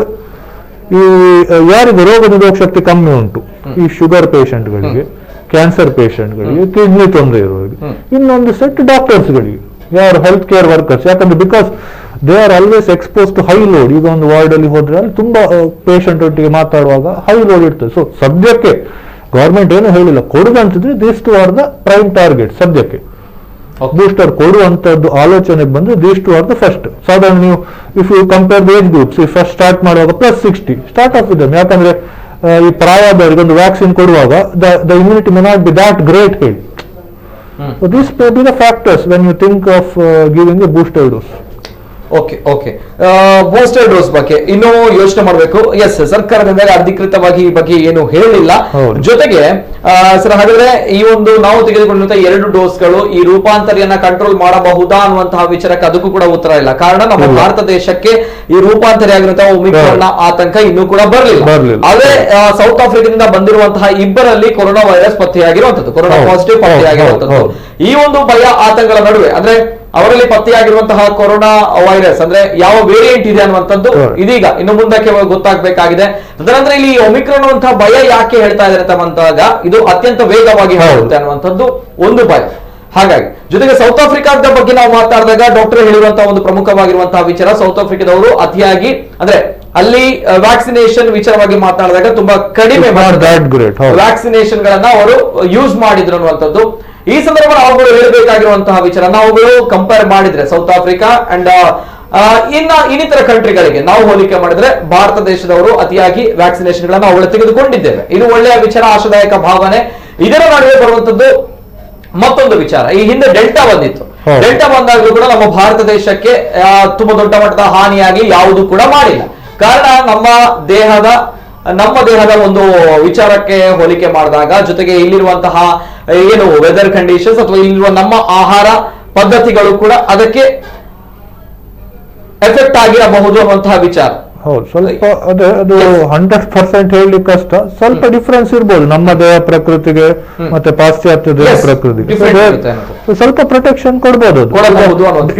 ಈ ಯಾರಿಗೆ ರೋಗ ನಿರೋಧಕ ಶಕ್ತಿ ಕಮ್ಮಿ ಉಂಟು, ಈ ಶುಗರ್ ಪೇಷಂಟ್ಗಳಿಗೆ, ಕ್ಯಾನ್ಸರ್ ಪೇಷಂಟ್ಗಳಿಗೆ, ಕಿಡ್ನಿ ತೊಂದರೆ ಇರುವವರಿಗೆ. ಇನ್ನೊಂದು ಸೆಟ್ ಡಾಕ್ಟರ್ಸ್ಗಳಿಗೆ, ಯಾರು ಹೆಲ್ತ್ ಕೇರ್ ವರ್ಕರ್ಸ್. ಯಾಕಂದ್ರೆ because they are always expose to high load. ಈಗ ಒಂದು ವಾರ್ಡ್ ಅಲ್ಲಿ ಹೋದ್ರೆ ಅಲ್ಲಿ ತುಂಬಾ ಪೇಷಂಟ್ ಒಟ್ಟಿಗೆ ಮಾತಾಡುವಾಗ ಹೈ ಲೋಡ್ ಇರ್ತದೆ. ಸೊ ಸದ್ಯಕ್ಕೆ ಗವರ್ಮೆಂಟ್ ಏನು ಹೇಳಿಲ್ಲ, ಕೊಡುದಂತಿದ್ರೆ these two are the prime target. ಸದ್ಯಕ್ಕೆ ಬೂಸ್ಟರ್ ಕೊಡುವಂತದ್ದು ಆಲೋಚನೆಗೆ ಬಂದ್ರೆ these two are the first. ಸಾಧಾರಣ ನೀವು if you compare the age groups, ಈ ಫಸ್ಟ್ ಸ್ಟಾರ್ಟ್ ಮಾಡುವಾಗ +60 ಸ್ಟಾರ್ಟ್ ಆಫ್ ಇದೆ. ಯಾಕಂದ್ರೆ ಈ ಪ್ರಾಯದವರಿಗೆ ಒಂದು ವ್ಯಾಕ್ಸಿನ್ ಕೊಡುವಾಗ the immunity may not be that great ಹೇಳಿ. So these may be the factors when you think of giving a booster dose. Okay, booster dose ಬಗ್ಗೆ ಇನ್ನೂ ಯೋಚನೆ ಮಾಡಬೇಕು. ಎಸ್, ಸರ್ಕಾರದಿಂದ ಅಧಿಕೃತವಾಗಿ ಈ ಬಗ್ಗೆ ಏನು ಹೇಳಿಲ್ಲ. ಜೊತೆಗೆ ಸರ್, ಹಾಗಾದ್ರೆ ಈ ಒಂದು ನಾವು ತೆಗೆದುಕೊಂಡಂತಹ 2 ಡೋಸ್ಗಳು ಈ ರೂಪಾಂತರಿಯನ್ನ ಕಂಟ್ರೋಲ್ ಮಾಡಬಹುದಾ ಅನ್ನುವಂತಹ ವಿಚಾರಕ್ಕೆ ಅದಕ್ಕೂ ಕೂಡ ಉತ್ತರ ಇಲ್ಲ. ಕಾರಣ ನಮ್ಮ ಭಾರತ ದೇಶಕ್ಕೆ ಈ ರೂಪಾಂತರಿ ಆಗಿರುವಂತಹ ಒಮಿಕ್ರಾನ್ ಆತಂಕ ಇನ್ನೂ ಕೂಡ ಬರಲಿಲ್ಲ. ಆದ್ರೆ ಸೌತ್ ಆಫ್ರಿಕಾದಿಂದ ಬಂದಿರುವಂತಹ 2ರಲ್ಲಿ ಕೊರೋನಾ ವೈರಸ್ ಪತ್ತೆಯಾಗಿರುವಂತದ್ದು, ಕೊರೋನಾ ಪಾಸಿಟಿವ್ ಪತ್ತೆಯಾಗಿರುವಂತದ್ದು. ಈ ಒಂದು ಭಯ ಆತಂಕಗಳ ನಡುವೆ ಅಂದ್ರೆ ಅವರಲ್ಲಿ ಪತ್ತೆಯಾಗಿರುವಂತಹ ಕೊರೋನಾ ವೈರಸ್ ಅಂದ್ರೆ ಯಾವ ವೇರಿಯಂಟ್ ಇದೆ ಅನ್ನುವಂಥದ್ದು ಇದೀಗ ಇನ್ನು ಮುಂದಕ್ಕೆ ಗೊತ್ತಾಗಬೇಕಾಗಿದೆ. ತದನಂತರ ಇಲ್ಲಿ ಒಮಿಕ್ರಾನ್ ಅನ್ನುವಂತಹ ಭಯ ಯಾಕೆ ಹೇಳ್ತಾ ಇದ್ದಾರೆ ಅಂತಂದಾಗ, ಇದು ಅತ್ಯಂತ ವೇಗವಾಗಿ ಹರಡುತ್ತೆ ಅನ್ನುವಂಥದ್ದು ಒಂದು ಭಯ. ಹಾಗಾಗಿ ಜೊತೆಗೆ ಸೌತ್ ಆಫ್ರಿಕಾದ ಬಗ್ಗೆ ನಾವು ಮಾತಾಡಿದಾಗ ಡಾಕ್ಟರ್ ಹೇಳಿರುವಂತಹ ಒಂದು ಪ್ರಮುಖವಾಗಿರುವಂತಹ ವಿಚಾರ, ಸೌತ್ ಆಫ್ರಿಕಾದವರು ಅತಿಯಾಗಿ ಅಂದ್ರೆ ಅಲ್ಲಿ ವ್ಯಾಕ್ಸಿನೇಷನ್ ವಿಚಾರವಾಗಿ ಮಾತಾಡಿದಾಗ ತುಂಬಾ ಕಡಿಮೆ ವ್ಯಾಕ್ಸಿನೇಷನ್ ಗಳನ್ನ ಅವರು ಯೂಸ್ ಮಾಡಿದ್ರು ಅನ್ನುವಂಥದ್ದು. ಈ ಸಂದರ್ಭದಲ್ಲಿ ಅವುಗಳು ಹೇಳಬೇಕಾಗಿರುವಂತಹ ವಿಚಾರ, ನಾವುಗಳು ಕಂಪೇರ್ ಮಾಡಿದ್ರೆ ಸೌತ್ ಆಫ್ರಿಕಾ ಅಂಡ್ ಇನ್ನಿತರ ಕಂಟ್ರಿಗಳಿಗೆ ನಾವು ಹೋಲಿಕೆ ಮಾಡಿದ್ರೆ ಭಾರತ ದೇಶದವರು ಅತಿಯಾಗಿ ವ್ಯಾಕ್ಸಿನೇಷನ್ ಗಳನ್ನ ಅವುಗಳು ತೆಗೆದುಕೊಂಡಿದ್ದೇವೆ. ಇದು ಒಳ್ಳೆಯ ವಿಚಾರ, ಆಶಾದಾಯಕ ಭಾವನೆ. ಇದರ ನಡುವೆ ಬರುವಂತದ್ದು ಮತ್ತೊಂದು ವಿಚಾರ, ಈ ಹಿಂದೆ ಡೆಲ್ಟಾ ಬಂದಿತ್ತು. ಡೆಲ್ಟಾ ಬಂದಾಗಲೂ ಕೂಡ ನಮ್ಮ ಭಾರತ ದೇಶಕ್ಕೆ ತುಂಬಾ ದೊಡ್ಡ ಮಟ್ಟದ ಹಾನಿಯಾಗಿ ಯಾವುದು ಕೂಡ ಮಾಡಿಲ್ಲ. ಕಾರಣ ನಮ್ಮ ದೇಹದ ಒಂದು ವಿಚಾರಕ್ಕೆ ಹೋಲಿಕೆ ಮಾಡಿದಾಗ, ಜೊತೆಗೆ ಇಲ್ಲಿರುವಂತಹ ಏನು ವೆದರ್ ಕಂಡೀಷನ್ಸ್ ಅಥವಾ ಇಲ್ಲಿರುವ ನಮ್ಮ ಆಹಾರ ಪದ್ಧತಿಗಳು ಕೂಡ ಅದಕ್ಕೆ ಎಫೆಕ್ಟ್ ಆಗಿರಬಹುದು ಅನ್ನುವಂತಹ ವಿಚಾರ. ಹೌದು, ಸ್ವಲ್ಪ ಅದೇ ಅದು 100% ಹೇಳಲಿಕ್ಕೆ ಕಷ್ಟ. ಸ್ವಲ್ಪ ಡಿಫರೆನ್ಸ್ ಇರ್ಬೋದು ನಮ್ಮ ದೇಹ ಪ್ರಕೃತಿಗೆ ಮತ್ತೆ ಪಾಶ್ಚಾತ್ಯ ದೇಹ ಪ್ರಕೃತಿಗೆ. ಸ್ವಲ್ಪ ಪ್ರೊಟೆಕ್ಷನ್ ಕೊಡ್ಬೋದು.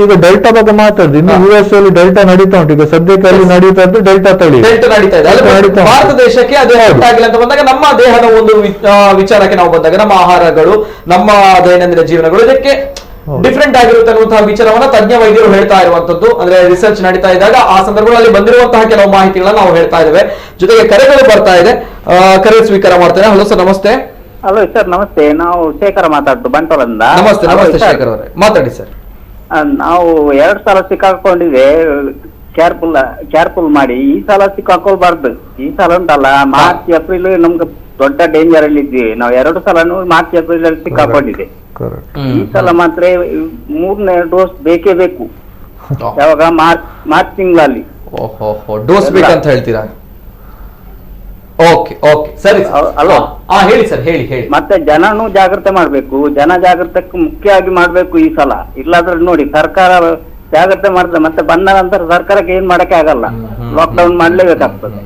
ಈಗ ಡೆಲ್ಟಾ ಬಗ್ಗೆ ಮಾತಾಡಿದ್ವಿ, ಇನ್ನು US ಅಲ್ಲಿ ಡೆಲ್ಟಾ ನಡೀತಾ ಉಂಟು. ಈಗ ಸದ್ಯಕ್ಕೆ ಅಲ್ಲಿ ನಡೀತಾ ಇದ್ದು ಡೆಲ್ಟಾ ತಳಿ ನಡೀತಾ ಇದೆ. ಭಾರತ ದೇಶಕ್ಕೆ ಅದು ಆಗಿಲ್ಲ ಅಂತ ಬಂದಾಗ, ನಮ್ಮ ದೇಹದ ಒಂದು ವಿಚಾರಕ್ಕೆ ನಾವು ಬಂದಾಗ, ನಮ್ಮ ಆಹಾರಗಳು, ನಮ್ಮ ದೈನಂದಿನ ಜೀವನಗಳು ಇದಕ್ಕೆ ಡಿಫ್ರೆಂಟ್ ಆಗಿರುತ್ತೆ ಅನ್ನುವಂತಹ ವಿಚಾರವನ್ನ ತಜ್ಞ ವೈದ್ಯರು ಹೇಳ್ತಾ ಇರುವಂತದ್ದು. ಅಂದ್ರೆ ರಿಸರ್ಚ್ ನಡೀತಾ ಇದ್ದಾಗ ಆ ಸಂದರ್ಭಗಳಲ್ಲಿ ಬಂದಿರುವಂತಹ ಕೆಲವು ಮಾಹಿತಿಗಳನ್ನ ನಾವು ಹೇಳ್ತಾ ಇದ್ದೇವೆ. ಜೊತೆಗೆ ಕರೆಗಳು ಬರ್ತಾ ಇದೆ, ಕರೆ ಸ್ವೀಕಾರ ಮಾಡ್ತೇನೆ. ಹಲೋ ಸರ್, ನಮಸ್ತೆ. ಹಲೋ ಸರ್, ನಮಸ್ತೆ. ನಾವು ಶೇಖರ ಮಾತಾಡ್ತು ಬಂಟ್ವಾಳದಿಂದ. ನಮಸ್ತೆ. ನಮಸ್ತೆ ಶೇಖರ್ ಅವರೇ, ಮಾತಾಡಿ ಸರ್. ನಾವು 2 ಸಲ ಸಿಕ್ಕಾಕೊಂಡಿದೆ, ಕೇರ್ಫುಲ್ ಮಾಡಿ. ಈ ಸಲ ಸಿಕ್ಕಾಕೊಳ್ಬಾರ್ದು. ಈ ಸಲ ಉಂಟಲ್ಲ, ಮಾರ್ಚ್ ಏಪ್ರಿಲ್ ನಮ್ಗೆ ದೊಡ್ಡ ಡೇಂಜರ್ ಅಲ್ಲಿ ಇದ್ವಿ ನಾವು. 2 ಸಲನು ಮಾರ್ಚ್ ಏಪ್ರಿಲ್ ಅಲ್ಲಿ ಸಿಕ್ಕಾಕೊಂಡಿದೆ. ಈ ಸಲ ಮಾತ್ರ 3ನೇ ಡೋಸ್ ಬೇಕೇ ಬೇಕು. ಯಾವಾಗ ಮಾರ್ಚ್ ತಿಂಗಳಲ್ಲಿ ಡೋಸ್ ಬೇಕಂತ ಹೇಳ್ತೀರಾ? ಓಕೆ ಓಕೆ, ಸರಿ ಅಲ್ವಾ? ಹೇಳಿ ಸರ್, ಹೇಳಿ ಹೇಳಿ. ಮತ್ತೆ ಜನನು ಜಾಗ್ರತೆ ಮಾಡ್ಬೇಕು. ಜನ ಜಾಗೃತಕ್ಕೆ ಮುಖ್ಯವಾಗಿ ಮಾಡ್ಬೇಕು ಈ ಸಲ. ಇಲ್ಲಾದ್ರೆ ನೋಡಿ, ಸರ್ಕಾರ ಜಾಗ್ರತೆ ಮಾಡ್ತದೆ, ಮತ್ತೆ ಬಂದ ನಂತರ ಸರ್ಕಾರಕ್ಕೆ ಏನ್ ಮಾಡಕ್ಕೆ ಆಗಲ್ಲ, ಲಾಕ್ಡೌನ್ ಮಾಡ್ಲೇಬೇಕಾಗ್ತದೆ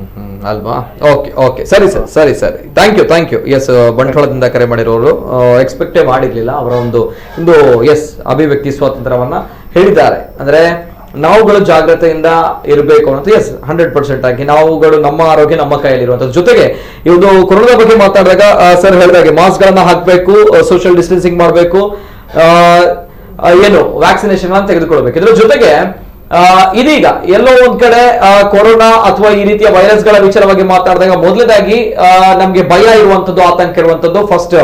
ಅಲ್ವಾ? ಓಕೆ ಓಕೆ, ಸರಿ ಸರ್, ಸರಿ ಸರಿ, ಥ್ಯಾಂಕ್ ಯು. ಎಸ್, ಬಂಟ್ವಾಳದಿಂದ ಕರೆ ಮಾಡಿರೋರು ಎಕ್ಸ್ಪೆಕ್ಟೇ ಮಾಡಿರ್ಲಿಲ್ಲ ಅವರ ಒಂದು ಎಸ್ ಅಭಿವ್ಯಕ್ತಿ ಸ್ವಾತಂತ್ರ್ಯವನ್ನ ಹೇಳಿದ್ದಾರೆ. ಅಂದ್ರೆ ನಾವುಗಳು ಜಾಗ್ರತೆಯಿಂದ ಇರಬೇಕು ಅನ್ನೋದು ಎಸ್ 100% ಆಗಿ ನಾವುಗಳು, ನಮ್ಮ ಆರೋಗ್ಯ ನಮ್ಮ ಕೈಯಲ್ಲಿರುವಂತದ್ದು. ಜೊತೆಗೆ ಈ ಒಂದು ಕೊರೋನಾ ಬಗ್ಗೆ ಮಾತಾಡಿದಾಗ ಸರ್ ಹೇಳಿದಾಗೆ ಮಾಸ್ಕ್ ಗಳನ್ನ ಹಾಕಬೇಕು, ಸೋಷಿಯಲ್ ಡಿಸ್ಟೆನ್ಸಿಂಗ್ ಮಾಡಬೇಕು, ಏನು ವ್ಯಾಕ್ಸಿನೇಷನ್ ಅನ್ನು ತೆಗೆದುಕೊಳ್ಬೇಕು. ಇದ್ರ ಜೊತೆಗೆ ಇದೀಗ ಎಲ್ಲೋ ಒಂದ್ ಕಡೆ ಕೊರೋನಾ ಅಥವಾ ಈ ರೀತಿಯ ವೈರಸ್ ಗಳ ವಿಚಾರವಾಗಿ ಮಾತಾಡಿದಾಗ ಮೊದಲದಾಗಿ ನಮ್ಗೆ ಭಯ ಇರುವಂತದ್ದು, ಆತಂಕ ಇರುವಂತದ್ದು, ಫಸ್ಟ್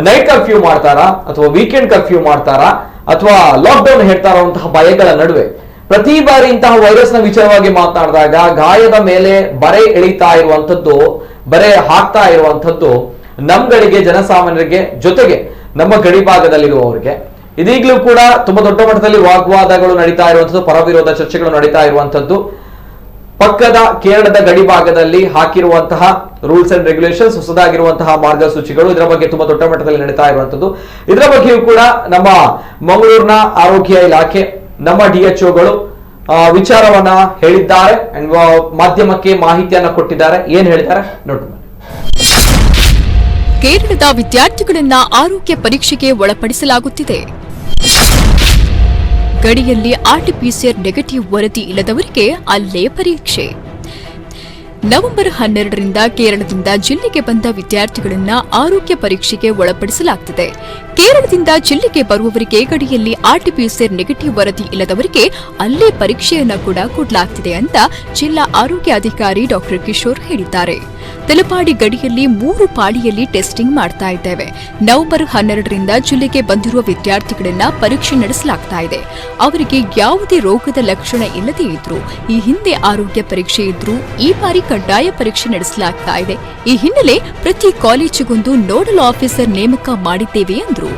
ನೈಟ್ ಕರ್ಫ್ಯೂ ಮಾಡ್ತಾರಾ ಅಥವಾ ವೀಕೆಂಡ್ ಕರ್ಫ್ಯೂ ಮಾಡ್ತಾರಾ ಅಥವಾ ಲಾಕ್ಡೌನ್ ಹೇಳ್ತಾ ಇರುವಂತಹ ಭಯಗಳ ನಡುವೆ ಪ್ರತಿ ಬಾರಿ ಇಂತಹ ವೈರಸ್ ನ ವಿಚಾರವಾಗಿ ಮಾತನಾಡಿದಾಗ ಗಾಯದ ಮೇಲೆ ಬರೆ ಎಳಿತಾ ಇರುವಂತದ್ದು, ಬರೆ ಹಾಕ್ತಾ ಇರುವಂತದ್ದು ನಮ್ಗಳಿಗೆ, ಜನಸಾಮಾನ್ಯರಿಗೆ, ಜೊತೆಗೆ ನಮ್ಮ ಗಡಿ ಭಾಗದಲ್ಲಿರುವವರಿಗೆ. ಇದೀಗಲೂ ಕೂಡ ತುಂಬಾ ದೊಡ್ಡ ಮಟ್ಟದಲ್ಲಿ ವಾಗ್ವಾದಗಳು ನಡೀತಾ ಇರುವಂತದ್ದು, ಪರವಿರೋಧ ಚರ್ಚೆಗಳು ನಡೀತಾ ಇರುವಂತದ್ದು. ಪಕ್ಕದ ಕೇರಳದ ಗಡಿ ಭಾಗದಲ್ಲಿ ಹಾಕಿರುವಂತಹ ರೂಲ್ಸ್ ಅಂಡ್ ರೆಗ್ಯುಲೇಷನ್ಸ್, ಹೊಸದಾಗಿರುವಂತಹ ಮಾರ್ಗಸೂಚಿಗಳು, ಇದರ ಬಗ್ಗೆ ತುಂಬಾ ದೊಡ್ಡ ಮಟ್ಟದಲ್ಲಿ ನಡೀತಾ ಇರುವಂತದ್ದು. ಇದರ ಬಗ್ಗೆಯೂ ಕೂಡ ನಮ್ಮ ಮಂಗಳೂರಿನ ಆರೋಗ್ಯ ಇಲಾಖೆ, ನಮ್ಮ DHOಗಳು ವಿಚಾರವನ್ನ ಹೇಳಿದ್ದಾರೆ, ಮಾಧ್ಯಮಕ್ಕೆ ಮಾಹಿತಿಯನ್ನ ಕೊಟ್ಟಿದ್ದಾರೆ. ಏನ್ ಹೇಳಿದ್ದಾರೆ ನೋಡೋಣ. ಕೇರಳದ ವಿದ್ಯಾರ್ಥಿಗಳನ್ನ ಆರೋಗ್ಯ ಪರೀಕ್ಷೆಗೆ ಒಳಪಡಿಸಲಾಗುತ್ತಿದೆ. ಗಡಿಯಲ್ಲಿ RT-PCR ನೆಗೆಟಿವ್ ವರದಿ ಇಲ್ಲದವರಿಗೆ ಅಲ್ಲೇ ಪರೀಕ್ಷೆ. ನವೆಂಬರ್ 12ರಿಂದ ಕೇರಳದಿಂದ ಜಿಲ್ಲೆಗೆ ಬಂದ ವಿದ್ಯಾರ್ಥಿಗಳನ್ನ ಆರೋಗ್ಯ ಪರೀಕ್ಷೆಗೆ ಒಳಪಡಿಸಲಾಗುತ್ತಿದೆ. ಕೇರಳದಿಂದ ಜಿಲ್ಲೆಗೆ ಬರುವವರಿಗೆ ಗಡಿಯಲ್ಲಿ RT-PCR ನೆಗೆಟಿವ್ ವರದಿ ಇಲ್ಲದವರಿಗೆ ಅಲ್ಲೇ ಪರೀಕ್ಷೆಯನ್ನ ಕೂಡ ಕೊಡಲಾಗುತ್ತಿದೆ ಅಂತ ಜಿಲ್ಲಾ ಆರೋಗ್ಯ ಅಧಿಕಾರಿ ಡಾ ಕಿಶೋರ್ ಹೇಳಿದ್ದಾರೆ. ತಲಪಾಡಿ ಗಡಿಯಲ್ಲಿ 3 ಪಾಳಿಯಲ್ಲಿ ಟೆಸ್ಟಿಂಗ್ ಮಾಡ್ತಾ ಇದ್ದೇವೆ. ನವೆಂಬರ್ 12ರಿಂದ ಜಿಲ್ಲೆಗೆ ಬಂದಿರುವ ವಿದ್ಯಾರ್ಥಿಗಳನ್ನ ಪರೀಕ್ಷೆ ನಡೆಸಲಾಗ್ತಾ ಇದೆ. ಅವರಿಗೆ ಯಾವುದೇ ರೋಗದ ಲಕ್ಷಣ ಇಲ್ಲದೇ ಇದ್ರು, ಈ ಹಿಂದೆ ಆರೋಗ್ಯ ಪರೀಕ್ಷೆ ಇದ್ರು, ಈ ಬಾರಿ ಕಡ್ಡಾಯ ಪರೀಕ್ಷೆ ನಡೆಸಲಾಗ್ತಾ ಇದೆ. ಈ ಹಿನ್ನೆಲೆ ಪ್ರತಿ ಕಾಲೇಜಿಗೊಂದು ನೋಡಲ್ ಆಫೀಸರ್ ನೇಮಕ ಮಾಡಿದ್ದೇವೆ ಎಂದರು.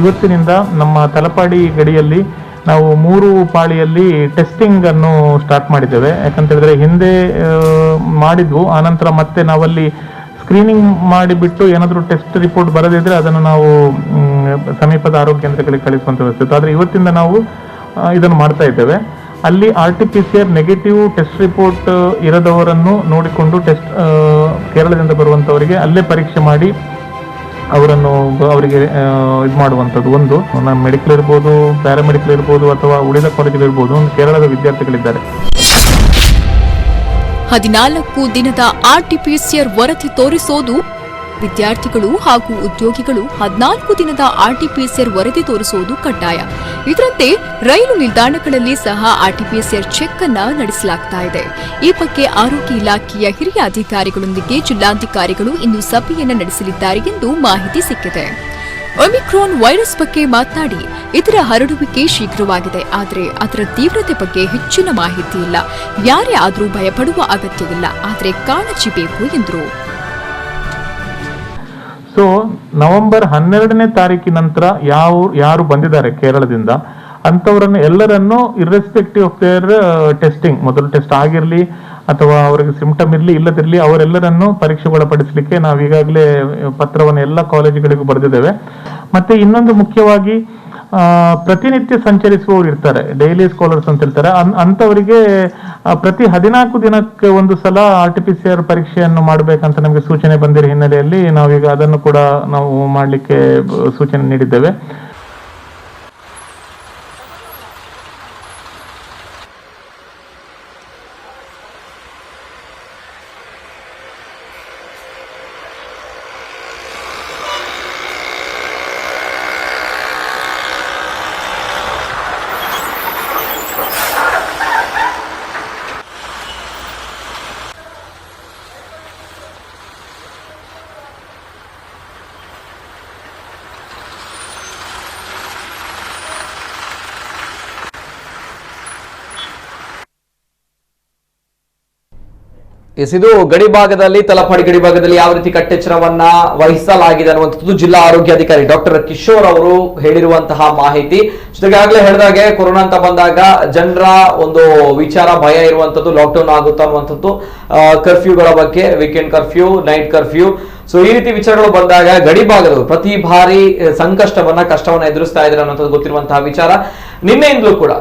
ಇವತ್ತಿನಿಂದ ನಮ್ಮ ತಲಪಾಡಿ ಗಡಿಯಲ್ಲಿ ನಾವು 3 ಪಾಳಿಯಲ್ಲಿ ಟೆಸ್ಟಿಂಗ್ ಅನ್ನು ಸ್ಟಾರ್ಟ್ ಮಾಡಿದ್ದೇವೆ. ಯಾಕಂತ ಹೇಳಿದ್ರೆ ಹಿಂದೆ ಮಾಡಿದ್ವು, ಆನಂತರ ಮತ್ತೆ ನಾವಲ್ಲಿ ಸ್ಕ್ರೀನಿಂಗ್ ಮಾಡಿಬಿಟ್ಟು ಏನಾದರೂ ಟೆಸ್ಟ್ ರಿಪೋರ್ಟ್ ಬರದಿದ್ರೆ ಅದನ್ನು ನಾವು ಸಮೀಪದ ಆರೋಗ್ಯ ಕೇಂದ್ರಗಳಿಗೆ ಕಳಿಸುವಂತ ವ್ಯವಸ್ಥೆ. ಆದರೆ ಇವತ್ತಿಂದ ನಾವು ಇದನ್ನು ಮಾಡ್ತಾ ಇದ್ದೇವೆ. ಅಲ್ಲಿ RT-PCR ನೆಗೆಟಿವ್ ಟೆಸ್ಟ್ ರಿಪೋರ್ಟ್ ಇರದವರನ್ನು ನೋಡಿಕೊಂಡು ಕೇರಳದಿಂದ ಬರುವಂತವರಿಗೆ ಅಲ್ಲೇ ಪರೀಕ್ಷೆ ಮಾಡಿ ಅವರಿಗೆ ಇದು ಮಾಡುವಂಥದ್ದು. ಒಂದು ಮೆಡಿಕಲ್ ಇರ್ಬೋದು, ಪ್ಯಾರಾಮೆಡಿಕಲ್ ಇರ್ಬೋದು, ಅಥವಾ ಉಳಿದ ಕಾಲೇಜುಗಳಿರ್ಬೋದು, ಒಂದು ಕೇರಳದ ವಿದ್ಯಾರ್ಥಿಗಳಿದ್ದಾರೆ. 14 ದಿನದ RT-PCR ವರದಿ ತೋರಿಸೋದು ವಿದ್ಯಾರ್ಥಿಗಳು ಹಾಗೂ ಉದ್ಯೋಗಿಗಳು 14 ದಿನದ RT-PCR ವರದಿ ತೋರಿಸುವುದು ಕಡ್ಡಾಯ. ಇದರಂತೆ ರೈಲು ನಿಲ್ದಾಣಗಳಲ್ಲಿ ಸಹ RT-PCR ಚೆಕ್ ಅನ್ನ ನಡೆಸಲಾಗ್ತಾ ಇದೆ. ಈ ಬಗ್ಗೆ ಆರೋಗ್ಯ ಇಲಾಖೆಯ ಹಿರಿಯ ಅಧಿಕಾರಿಗಳೊಂದಿಗೆ ಜಿಲ್ಲಾಧಿಕಾರಿಗಳು ಇಂದು ಸಭೆಯನ್ನು ನಡೆಸಲಿದ್ದಾರೆ ಎಂದು ಮಾಹಿತಿ ಸಿಕ್ಕಿದೆ. ಒಮಿಕ್ರಾನ್ ವೈರಸ್ ಬಗ್ಗೆ ಮಾತನಾಡಿ, ಇದರ ಹರಡುವಿಕೆ ಶೀಘ್ರವಾಗಿದೆ, ಆದರೆ ಅದರ ತೀವ್ರತೆ ಬಗ್ಗೆ ಹೆಚ್ಚಿನ ಮಾಹಿತಿ ಇಲ್ಲ. ಯಾರೇ ಆದರೂ ಭಯಪಡುವ ಅಗತ್ಯವಿಲ್ಲ, ಆದರೆ ಕಾಳಜಿ ಬೇಕು ಎಂದರು. ಸೊ ನವೆಂಬರ್ 12ನೇ ತಾರೀಕಿನ ನಂತರ ಯಾರು ಬಂದಿದ್ದಾರೆ ಕೇರಳದಿಂದ ಅಂತವರನ್ನು ಎಲ್ಲರನ್ನು ಇರ್ರೆಸ್ಪೆಕ್ಟಿವ್ ಆಫ್ ದೇರ್ ಟೆಸ್ಟಿಂಗ್, ಮೊದಲು ಟೆಸ್ಟ್ ಆಗಿರಲಿ ಅಥವಾ ಅವರಿಗೆ ಸಿಂಪ್ಟಮ್ ಇರಲಿ ಇಲ್ಲದಿರಲಿ, ಅವರೆಲ್ಲರನ್ನು ಪರೀಕ್ಷೆಗೊಳಪಡಿಸಲಿಕ್ಕೆ ನಾವು ಈಗಾಗಲೇ ಪತ್ರವನ್ನು ಎಲ್ಲ ಕಾಲೇಜುಗಳಿಗೂ ಬರೆದಿದ್ದೇವೆ. ಮತ್ತೆ ಇನ್ನೊಂದು ಮುಖ್ಯವಾಗಿ ಪ್ರತಿನಿತ್ಯ ಸಂಚರಿಸುವವರು ಇರ್ತಾರೆ, ಡೈಲಿ ಸ್ಕಾಲರ್ಸ್ ಅಂತ ಹೇಳ್ತಾರೆ, ಅಂತವರಿಗೆ ಪ್ರತಿ 14 ದಿನಕ್ಕೆ ಒಂದು ಸಲ RT-PCR ಪರೀಕ್ಷೆಯನ್ನು ಮಾಡಬೇಕಂತ ನಮಗೆ ಸೂಚನೆ ಬಂದಿರೋ ಹಿನ್ನೆಲೆಯಲ್ಲಿ ನಾವೀಗ ಅದನ್ನು ಕೂಡ ನಾವು ಮಾಡಲಿಕ್ಕೆ ಸೂಚನೆ ನೀಡಿದ್ದೇವೆ. ಎಸ್, ಇದು ಗಡಿ ಭಾಗದಲ್ಲಿ, ತಲಪಾಡಿ ಗಡಿ ಭಾಗದಲ್ಲಿ ಯಾವ ರೀತಿ ಕಟ್ಟೆಚ್ಚರವನ್ನ ವಹಿಸಲಾಗಿದೆ ಅನ್ನುವಂಥದ್ದು ಜಿಲ್ಲಾ ಆರೋಗ್ಯಾಧಿಕಾರಿ ಡಾಕ್ಟರ್ ಕಿಶೋರ್ ಅವರು ಹೇಳಿರುವಂತಹ ಮಾಹಿತಿ. ಜೊತೆಗೆ ಆಗ್ಲೇ ಹೇಳಿದಾಗೆ ಕೊರೋನಾ ಅಂತ ಬಂದಾಗ ಜನರ ಒಂದು ವಿಚಾರ ಭಯ ಇರುವಂತದ್ದು, ಲಾಕ್ಡೌನ್ ಆಗುತ್ತಾ ಅನ್ನುವಂಥದ್ದು, ಕರ್ಫ್ಯೂಗಳ ಬಗ್ಗೆ, weekend curfew, night curfew, so ಈ ರೀತಿ ವಿಚಾರಗಳು ಬಂದಾಗ ಗಡಿ ಭಾಗದವರು ಪ್ರತಿ ಬಾರಿ ಕಷ್ಟವನ್ನ ಎದುರಿಸ್ತಾ ಇದ್ದಾರೆ ಅನ್ನೋದು ಗೊತ್ತಿರುವಂತಹ ವಿಚಾರ. ನಿನ್ನೆಯಿಂದಲೂ ಕೂಡ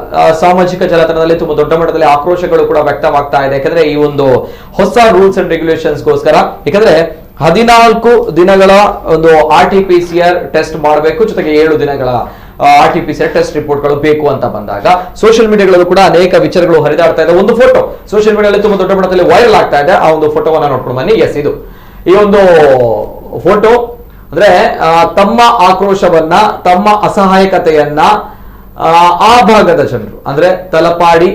ಸಾಮಾಜಿಕ ಜಾಲತಾಣದಲ್ಲಿ ತುಂಬಾ ದೊಡ್ಡ ಮಟ್ಟದಲ್ಲಿ ಆಕ್ರೋಶಗಳು ಕೂಡ ವ್ಯಕ್ತವಾಗ್ತಾ ಇದೆ. ಯಾಕಂದ್ರೆ ಈ ಒಂದು ಹೊಸ ರೂಲ್ಸ್ ಅಂಡ್ ರೆಗ್ಯುಲೇಷನ್ಸ್ ಗೋಸ್ಕರ, ಯಾಕಂದ್ರೆ 14 ದಿನಗಳ ಒಂದು RT-PCR ಟೆಸ್ಟ್ ಮಾಡಬೇಕು, ಜೊತೆಗೆ 7 ದಿನಗಳ RT-PCR ಟೆಸ್ಟ್ ರಿಪೋರ್ಟ್ಗಳು ಬೇಕು ಅಂತ ಬಂದಾಗ ಸೋಷಿಯಲ್ ಮೀಡಿಯಾಗಳಲ್ಲೂ ಕೂಡ ಅನೇಕ ವಿಚಾರಗಳು ಹರಿದಾಡ್ತಾ ಇದೆ. ಒಂದು ಫೋಟೋ ಸೋಷಿಯಲ್ ಮೀಡಿಯಾದಲ್ಲಿ ತುಂಬಾ ದೊಡ್ಡ ಮಟ್ಟದಲ್ಲಿ ವೈರಲ್ ಆಗ್ತಾ ಇದೆ. ಆ ಒಂದು ಫೋಟೋವನ್ನ ನೋಡ್ಕೊಂಡು ಬನ್ನಿ. ಎಸ್, ಇದು ಈ ಒಂದು ಫೋಟೋ ಅಂದ್ರೆ ತಮ್ಮ ಆಕ್ರೋಶವನ್ನ, ತಮ್ಮ ಅಸಹಾಯಕತೆಯನ್ನ ಆ ಭಾಗದ ಜನರು ಅಂದ್ರೆ ತಲಪಾಡಿ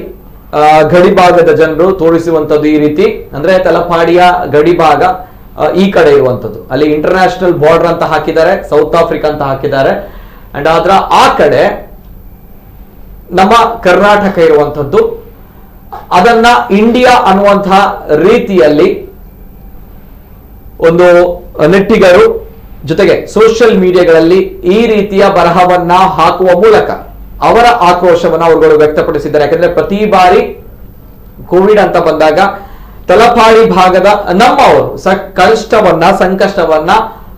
ಗಡಿ ಭಾಗದ ಜನರು ತೋರಿಸುವಂತದ್ದು ಈ ರೀತಿ. ಅಂದ್ರೆ ತಲಪಾಡಿಯ ಗಡಿ ಭಾಗ ಈ ಕಡೆ ಇರುವಂತದ್ದು, ಅಲ್ಲಿ ಇಂಟರ್ನ್ಯಾಷನಲ್ ಬಾರ್ಡರ್ ಅಂತ ಹಾಕಿದ್ದಾರೆ, ಸೌತ್ ಆಫ್ರಿಕಾ ಅಂತ ಹಾಕಿದ್ದಾರೆ, ಅಂಡ್ ಅದರ ಆ ಕಡೆ ನಮ್ಮ ಕರ್ನಾಟಕ ಇರುವಂತದ್ದು. ಅದನ್ನ ಇಂಡಿಯಾ ಅನ್ನುವಂತಹ ರೀತಿಯಲ್ಲಿ ಒಂದು ನೆಟ್ಟಿಗರು ಜೊತೆಗೆ ಸೋಷಿಯಲ್ ಮೀಡಿಯಾಗಳಲ್ಲಿ ಈ ರೀತಿಯ ಬರಹವನ್ನ ಹಾಕುವ ಮೂಲಕ ಅವರ ಆಕ್ರೋಶವನ್ನ ಅವರುಗಳು ವ್ಯಕ್ತಪಡಿಸಿದ್ದಾರೆ. ಯಾಕಂದ್ರೆ ಪ್ರತಿ ಬಾರಿ ಕೋವಿಡ್ ಅಂತ ಬಂದಾಗ ತಲಪಾಡಿ ಭಾಗದ ನಮ್ಮವರು ಸಂಕಷ್ಟವನ್ನ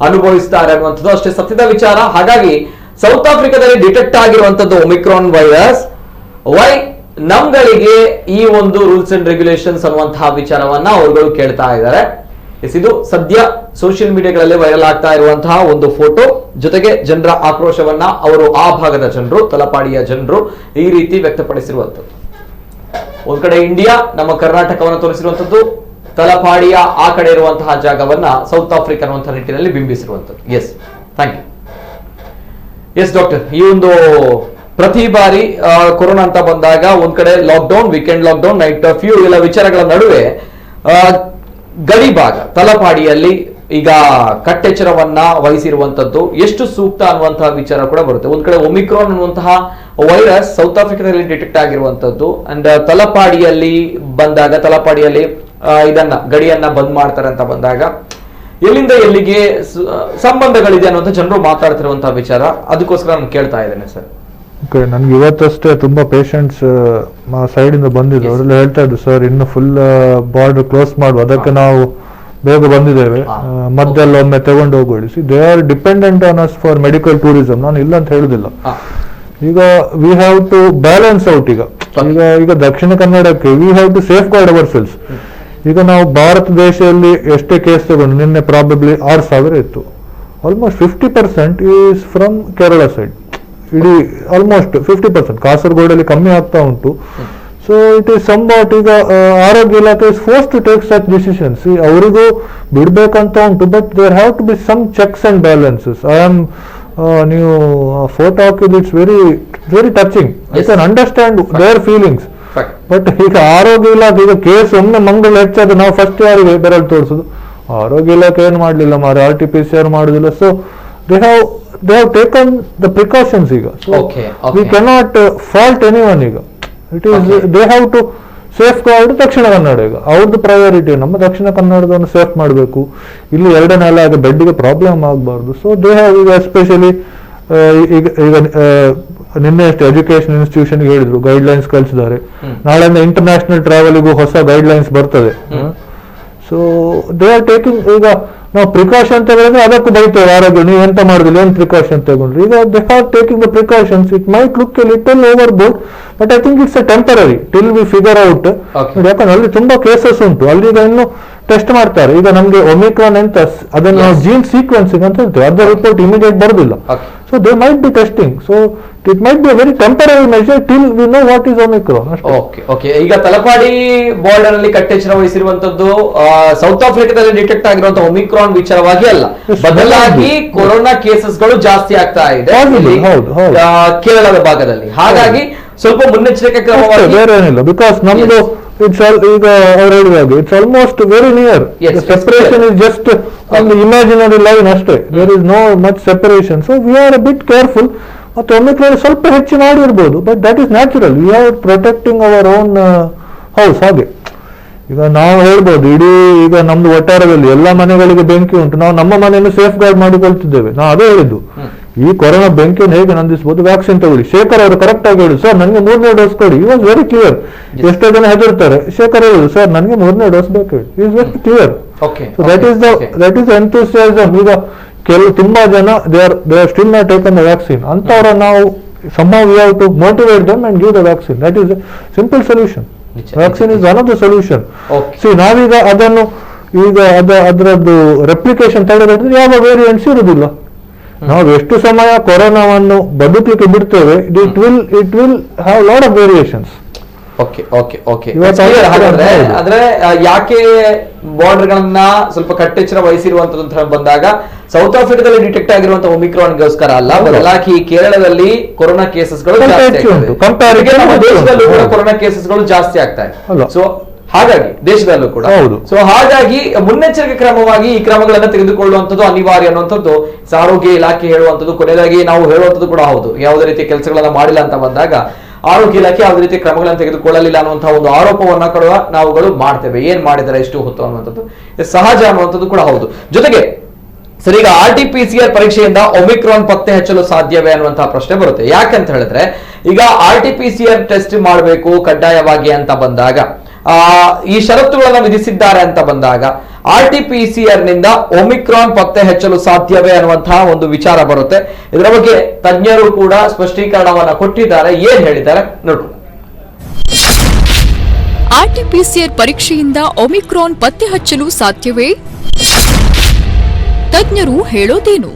ಅನುಭವಿಸ್ತಾರೆ ಅನ್ನುವಂಥದ್ದು ಅಷ್ಟೇ ಸತ್ಯದ ವಿಚಾರ. ಹಾಗಾಗಿ ಸೌತ್ ಆಫ್ರಿಕಾದಲ್ಲಿ ಡಿಟೆಕ್ಟ್ ಆಗಿರುವಂತದ್ದು ಒಮಿಕ್ರಾನ್ ವೈರಸ್, ವೈ ನಮ್ಗಳಿಗೆ ಈ ಒಂದು ರೂಲ್ಸ್ ಅಂಡ್ ರೆಗ್ಯುಲೇಷನ್ಸ್ ಅನ್ನುವಂತಹ ವಿಚಾರವನ್ನ ಅವರುಗಳು ಕೇಳ್ತಾ ಇದ್ದಾರೆ. ಇದು ಸದ್ಯ ಸೋಷಿಯಲ್ ಮೀಡಿಯಾಗಳಲ್ಲಿ ವೈರಲ್ ಆಗ್ತಾ ಇರುವಂತಹ ಒಂದು ಫೋಟೋ, ಜೊತೆಗೆ ಜನರ ಆಕ್ರೋಶವನ್ನ ಅವರು ಆ ಭಾಗದ ಜನರು, ತಲಪಾಡಿಯ ಜನರು ಈ ರೀತಿ ವ್ಯಕ್ತಪಡಿಸಿರುವಂತದ್ದು. ಒಂದ್ ಕಡೆ ಇಂಡಿಯಾ ನಮ್ಮ ಕರ್ನಾಟಕವನ್ನು ತೋರಿಸಿರುವಂತದ್ದು, ತಲಪಾಡಿಯ ಆ ಕಡೆ ಇರುವಂತಹ ಜಾಗವನ್ನ ಸೌತ್ ಆಫ್ರಿಕಾ ಅನ್ನುವಂತಹ ನಿಟ್ಟಿನಲ್ಲಿ ಬಿಂಬಿಸಿರುವಂತದ್ದು. Yes, thank you. Yes doctor, ಈ ಒಂದು ಪ್ರತಿ ಬಾರಿ ಕೊರೋನಾ ಅಂತ ಬಂದಾಗ ಒಂದ್ ಕಡೆ lockdown, weekend lockdown, night curfew ಎಲ್ಲ ವಿಚಾರಗಳ ನಡುವೆ ಗಡಿ ಭಾಗ ತಲಪಾಡಿಯಲ್ಲಿ ಈಗ ಕಟ್ಟೆಚ್ಚರವನ್ನ ವಹಿಸಿರುವಂತದ್ದು ಎಷ್ಟು ಸೂಕ್ತ ಅನ್ನುವಂತಹ ವಿಚಾರ ಕೂಡ ಬರುತ್ತೆ. ಒಂದ್ ಕಡೆ ಒಮಿಕ್ರಾನ್ ಅನ್ನುವಂತಹ ವೈರಸ್ ಸೌತ್ ಆಫ್ರಿಕಾದಲ್ಲಿ ಡಿಟೆಕ್ಟ್ ಆಗಿರುವಂತದ್ದು, ಅಂಡ್ ತಲಪಾಡಿಯಲ್ಲಿ ಬಂದಾಗ, ತಲಪಾಡಿಯಲ್ಲಿ ಇದನ್ನ ಗಡಿಯನ್ನ ಬಂದ್ ಮಾಡ್ತಾರೆ ಅಂತ ಬಂದಾಗ ಎಲ್ಲಿಂದ ಎಲ್ಲಿಗೆ ಸಂಬಂಧಗಳಿದೆ ಅನ್ನುವಂಥ ಜನರು ಮಾತಾಡ್ತಿರುವಂತಹ ವಿಚಾರ. ಅದಕ್ಕೋಸ್ಕರ ನಾನು ಕೇಳ್ತಾ ಇದ್ದೇನೆ ಸರ್. ಓಕೆ, ನನ್ಗೆ ಇವತ್ತಷ್ಟೇ ತುಂಬಾ ಪೇಷಂಟ್ಸ್ ಸೈಡ್ ಇಂದ ಬಂದಿದ್ರು. ಅವರೆಲ್ಲ ಹೇಳ್ತಾ ಇದ್ರು, ಸರ್ ಇನ್ನು ಫುಲ್ ಬಾರ್ಡರ್ ಕ್ಲೋಸ್ ಮಾಡುವ, ಅದಕ್ಕೆ ನಾವು ಬೇಗ ಬಂದಿದ್ದೇವೆ, ಮಧ್ಯೆಲ್ಲ ಒಮ್ಮೆ ತಗೊಂಡು ಹೋಗಿ. They are dependent on us for medical tourism. ನಾನು ಇಲ್ಲ ಅಂತ ಹೇಳುದಿಲ್ಲ. ಈಗ we have to balance out. ಈಗ ದಕ್ಷಿಣ ಕನ್ನಡಕ್ಕೆ we have to safeguard ourselves. ಈಗ ನಾವು ಭಾರತ ದೇಶದಲ್ಲಿ ಎಷ್ಟೇ ಕೇಸ್ ತಗೊಂಡು, ನಿನ್ನೆ ಪ್ರಾಬಬ್ಲಿ 6,000 ಇತ್ತು. Almost 50% is from Kerala side. ಇಡೀ ಆಲ್ಮೋಸ್ಟ್ 50%. ಕಾಸರಗೋಡಲ್ಲಿ ಕಮ್ಮಿ ಆಗ್ತಾ ಉಂಟು. So it is somewhat. ಈಗ ಆರೋಗ್ಯ ಇಲಾಖೆ is force to take such decisions. ಅವರಿಗೂ ಬಿಡ್ಬೇಕಂತ ಉಂಟು, but there have to be some checks and balances. ನೀವು ಫೋಟೋ ಹಾಕಿದ್ದು it's very very touching. I can understand their feelings. ಬಟ್ ಈಗ ಆರೋಗ್ಯ ಇಲಾಖೆ ಈಗ ಕೇಸ್ ಒಮ್ಮೆ ಮಂಗಳೂರು ಹೆಚ್ಚಾದ್ರೆ ನಾವು ಫಸ್ಟ್ ಯಾರಿಗೆ ಬೆರಳು ತೋರಿಸೋದು? ಆರೋಗ್ಯ ಇಲಾಖೆ ಏನು ಮಾಡಲಿಲ್ಲ ಮಾರೆ, RT-PCR ಮಾಡುದಿಲ್ಲ. So they have taken the precautions ಈಗ. So we cannot fault anyone ಈಗ. It is they have to safeguard Dakshina Kannada. ಈಗ ಅವ್ರದ್ದು ಪ್ರಯಾರಿಟಿ ನಮ್ಮ ದಕ್ಷಿಣ ಕನ್ನಡದನ್ನು ಸೇಫ್ ಮಾಡಬೇಕು. ಇಲ್ಲಿ ಎರಡನೇ ಅಲ್ಲ, ಆಗ ಬೆಡ್ಗೆ ಪ್ರಾಬ್ಲಮ್ ಆಗಬಾರ್ದು. ಸೊ ದೇ ಹ್ಯಾವ್ ಈಗ ಎಸ್ಪೆಷಲಿ ಈಗ ನಿನ್ನೆ ಅಷ್ಟೇ ಎಜುಕೇಶನ್ ಇನ್ಸ್ಟಿಟ್ಯೂಷನ್ಗೆ ಹೇಳಿದ್ರು, ಗೈಡ್ ಲೈನ್ಸ್ ಕಳಿಸಿದ್ದಾರೆ. ನಾಳೆಯಿಂದ ಇಂಟರ್ನ್ಯಾಷನಲ್ ಟ್ರಾವೆಲ್ಗೂ ಹೊಸ ಗೈಡ್ ಲೈನ್ಸ್ ಬರ್ತದೆ. So they are taking. ಈಗ ನಾವು ಪ್ರಿಕಾಷನ್ ತಗೊಂಡ್ರೆ ಅದಕ್ಕೂ ಬೈತೇವೆ, ಆರೋಗ್ಯ ನೀವು ಎಂತ ಮಾಡುದಿಲ್ಲ, ಏನ್ ಪ್ರಿಕಾಷನ್ ತಗೊಂಡ್ರಿ? ಈಗ they are taking the precautions. It might look A little over board, but I think it's A temporary till V figure out. ಯಾಕಂದ್ರೆ ಅಲ್ಲಿ ತುಂಬಾ ಕೇಸಸ್ ಉಂಟು, ಅಲ್ಲಿ ಈಗ ಇನ್ನು ಟೆಸ್ಟ್ ಮಾಡ್ತಾರೆ. ಈಗ ನಮ್ಗೆ ಒಮಿಕ್ರಾನ್ ಅಂತ ಅದನ್ನ ನಾವು ಜೀನ್ ಸೀಕ್ವೆನ್ಸಿಂಗ್ ಅಂತ ಹೇಳ್ತೇವೆ, ಅದರ ರಿಪೋರ್ಟ್ ಇಮಿಡಿಯೇಟ್ ಬರುದಿಲ್ಲ. So they might be testing. So it might be very temporary measure till we know what is Omicron. Okay, ಈಗ ತಲಪಾಡಿ ಬಾರ್ಡರ್ ಅಲ್ಲಿ ಕಟ್ಟೆಚ್ಚರ ವಹಿಸಿರುವಂತದ್ದು ಸೌತ್ ಆಫ್ರಿಕಾದಲ್ಲಿ ಡಿಟೆಕ್ಟ್ ಆಗಿರುವಂತಹ ಒಮಿಕ್ರಾನ್ ವಿಚಾರವಾಗಿ ಅಲ್ಲ, ಬದಲಾಗಿ ಕೊರೋನಾ ಕೇಸಸ್ಗಳು ಜಾಸ್ತಿ ಆಗ್ತಾ ಇದೆ ಕೇರಳದ ಭಾಗದಲ್ಲಿ. ಹಾಗಾಗಿ ಸ್ವಲ್ಪ ಮುನ್ನೆಚ್ಚರಿಕೆ ಕ್ರಮವಾಗಿ ಬೇರೆ ಏನಿಲ್ಲ. ಬಿಕಾಸ್ ನಮ್ದು ಇಟ್ಸ್ ಈಗ ಅವ್ರು ಹೇಳಿದಾಗ it's almost very near. Separation is just on the imaginary line ಅಷ್ಟೇ. There is no much separation. So we are a bit careful. ಮತ್ತು ಒಮಿಕ್ರಾನ್ ಸ್ವಲ್ಪ ಹೆಚ್ಚು ಮಾಡಿರ್ಬೋದು, but that is natural. We are protecting our own house. ಹಾಗೆ ಈಗ ನಾವು ಹೇಳ್ಬೋದು ಇಡೀ ಈಗ ನಮ್ದು ಒಟ್ಟಾರದಲ್ಲಿ ಎಲ್ಲ ಮನೆಗಳಿಗೆ ಬೆಂಕಿ ಉಂಟು, ನಾವು ನಮ್ಮ ಮನೆಯನ್ನು ಸೇಫ್ ಗಾರ್ಡ್ ಮಾಡಿಕೊಳ್ತಿದ್ದೇವೆ. ನಾವು ಅದೇ ಹೇಳಿದ್ದು, ಈ ಕೊರೋನಾ ಬೆಂಕಿಯನ್ನು ಹೇಗೆ ನಂದಿಸಬಹುದು, ವ್ಯಾಕ್ಸಿನ್ ತಗೊಳ್ಳಿ. ಶೇಖರ್ ಅವರು ಕರೆಕ್ಟ್ ಆಗಿ ಹೇಳಿ, ಸರ್ ನನಗೆ 3ನೇ ಡೋಸ್ ಕೊಡಿ. He was very clear. ಎಷ್ಟೋ ಜನ ಹೆದರ್ತಾರೆ, ಶೇಖರ್ ಹೇಳುದು ಸರ್ ನನಗೆ 3ನೇ ಡೋಸ್ ಬೇಕು, is very clear. That is enthusiasm. ಈಗ ತುಂಬಾ ಜನ they are still not taken the vaccine. ಅಂತವರ ನಾವು somehow we have to motivate them and give the vaccine. That is a simple solution. Vaccine is one of the solution. See, ನಾವೀಗ ಅದನ್ನು ಈಗ ಅದರದ್ದು replication ತಡೆದ್ರೆ ಯಾವ ವೇರಿಯಂಟ್ಸ್ ಇರುವುದಿಲ್ಲ. ನಾವು ಎಷ್ಟು ಸಮಯ ಕೊರೋನಾವನ್ನು ಬದುಕಲಿಕ್ಕೆ ಬಿಡ್ತೇವೆ, it will have lot of variations. ಆದ್ರೆ ಯಾಕೆ ಬಾರ್ಡರ್ ಗಳನ್ನ ಸ್ವಲ್ಪ ಕಟ್ಟೆಚ್ಚರ ವಹಿಸಿರುವಂತದ್ದು ಬಂದಾಗ ಸೌತ್ ಆಫ್ರಿಕಾದಲ್ಲಿ ಡಿಟೆಕ್ಟ್ ಆಗಿರುವಂತಹ ಒಮಿಕ್ರಾನ್ಗೋಸ್ಕರ ಅಲ್ಲ, ಬದಲಾಗಿ ಕೇರಳದಲ್ಲಿ ಕೊರೋನಾ ಕೇಸಸ್ಗಳು ದೇಶದಲ್ಲೂ ಕೂಡ ಕೊರೋನಾ ಕೇಸಸ್ಗಳು ಜಾಸ್ತಿ ಆಗ್ತಾ ಇದೆ. ಸೊ ಹಾಗಾಗಿ ದೇಶದಲ್ಲೂ ಕೂಡ ಸೊ ಹಾಗಾಗಿ ಮುನ್ನೆಚ್ಚರಿಕೆ ಕ್ರಮವಾಗಿ ಈ ಕ್ರಮಗಳನ್ನು ತೆಗೆದುಕೊಳ್ಳುವಂಥದ್ದು ಅನಿವಾರ್ಯ ಅನ್ನುವಂಥದ್ದು ಆರೋಗ್ಯ ಇಲಾಖೆ ಹೇಳುವಂಥದ್ದು. ಕೊನೆಯದಾಗಿ ನಾವು ಹೇಳುವಂಥದ್ದು ಕೂಡ ಹೌದು, ಯಾವುದೇ ರೀತಿಯ ಕೆಲಸಗಳನ್ನ ಮಾಡಿಲ್ಲ ಅಂತ ಬಂದಾಗ ಆರೋಗ್ಯ ಇಲಾಖೆ ಯಾವುದೇ ರೀತಿಯ ಕ್ರಮಗಳನ್ನು ತೆಗೆದುಕೊಳ್ಳಲಿಲ್ಲ ಅನ್ನುವಂತಹ ಒಂದು ಆರೋಪವನ್ನ ಕೂಡ ನಾವುಗಳು ಮಾಡ್ತೇವೆ. ಏನ್ ಮಾಡಿದ್ದಾರೆ ಇಷ್ಟು ಹೊತ್ತು ಅನ್ನುವಂಥದ್ದು ಸಹಜ ಅನ್ನುವಂಥದ್ದು ಕೂಡ ಹೌದು. ಜೊತೆಗೆ ಸರ್, ಈಗ RT-PCR ಪರೀಕ್ಷೆಯಿಂದ ಒಮಿಕ್ರಾನ್ ಪತ್ತೆ ಹಚ್ಚಲು ಸಾಧ್ಯವೇ ಅನ್ನುವಂತಹ ಪ್ರಶ್ನೆ ಬರುತ್ತೆ. ಯಾಕಂತ ಹೇಳಿದ್ರೆ ಈಗ RT-PCR ಟೆಸ್ಟ್ ಮಾಡಬೇಕು ಕಡ್ಡಾಯವಾಗಿ ಅಂತ ಬಂದಾಗ, ಈ ಷರತ್ತುಗಳನ್ನು ವಿಧಿಸಿದ್ದಾರೆ ಅಂತ ಬಂದಾಗ RT-PCR ನಿಂದ ಒಮಿಕ್ರಾನ್ ಪತ್ತೆ ಹಚ್ಚಲು ಸಾಧ್ಯವೇ ಅನ್ನುವಂತಹ ಒಂದು ವಿಚಾರ ಬರುತ್ತೆ. ಇದರ ಬಗ್ಗೆ ತಜ್ಞರು ಕೂಡ ಸ್ಪಷ್ಟೀಕರಣವನ್ನ ಕೊಟ್ಟಿದ್ದಾರೆ. ಏನ್ ಹೇಳಿದ್ದಾರೆ ನೋಡು. RT-PCR ಪರೀಕ್ಷೆಯಿಂದ ಒಮಿಕ್ರಾನ್ ಪತ್ತೆ ಹಚ್ಚಲು ಸಾಧ್ಯವೇ? ತಜ್ಞರು ಹೇಳೋದೇನು?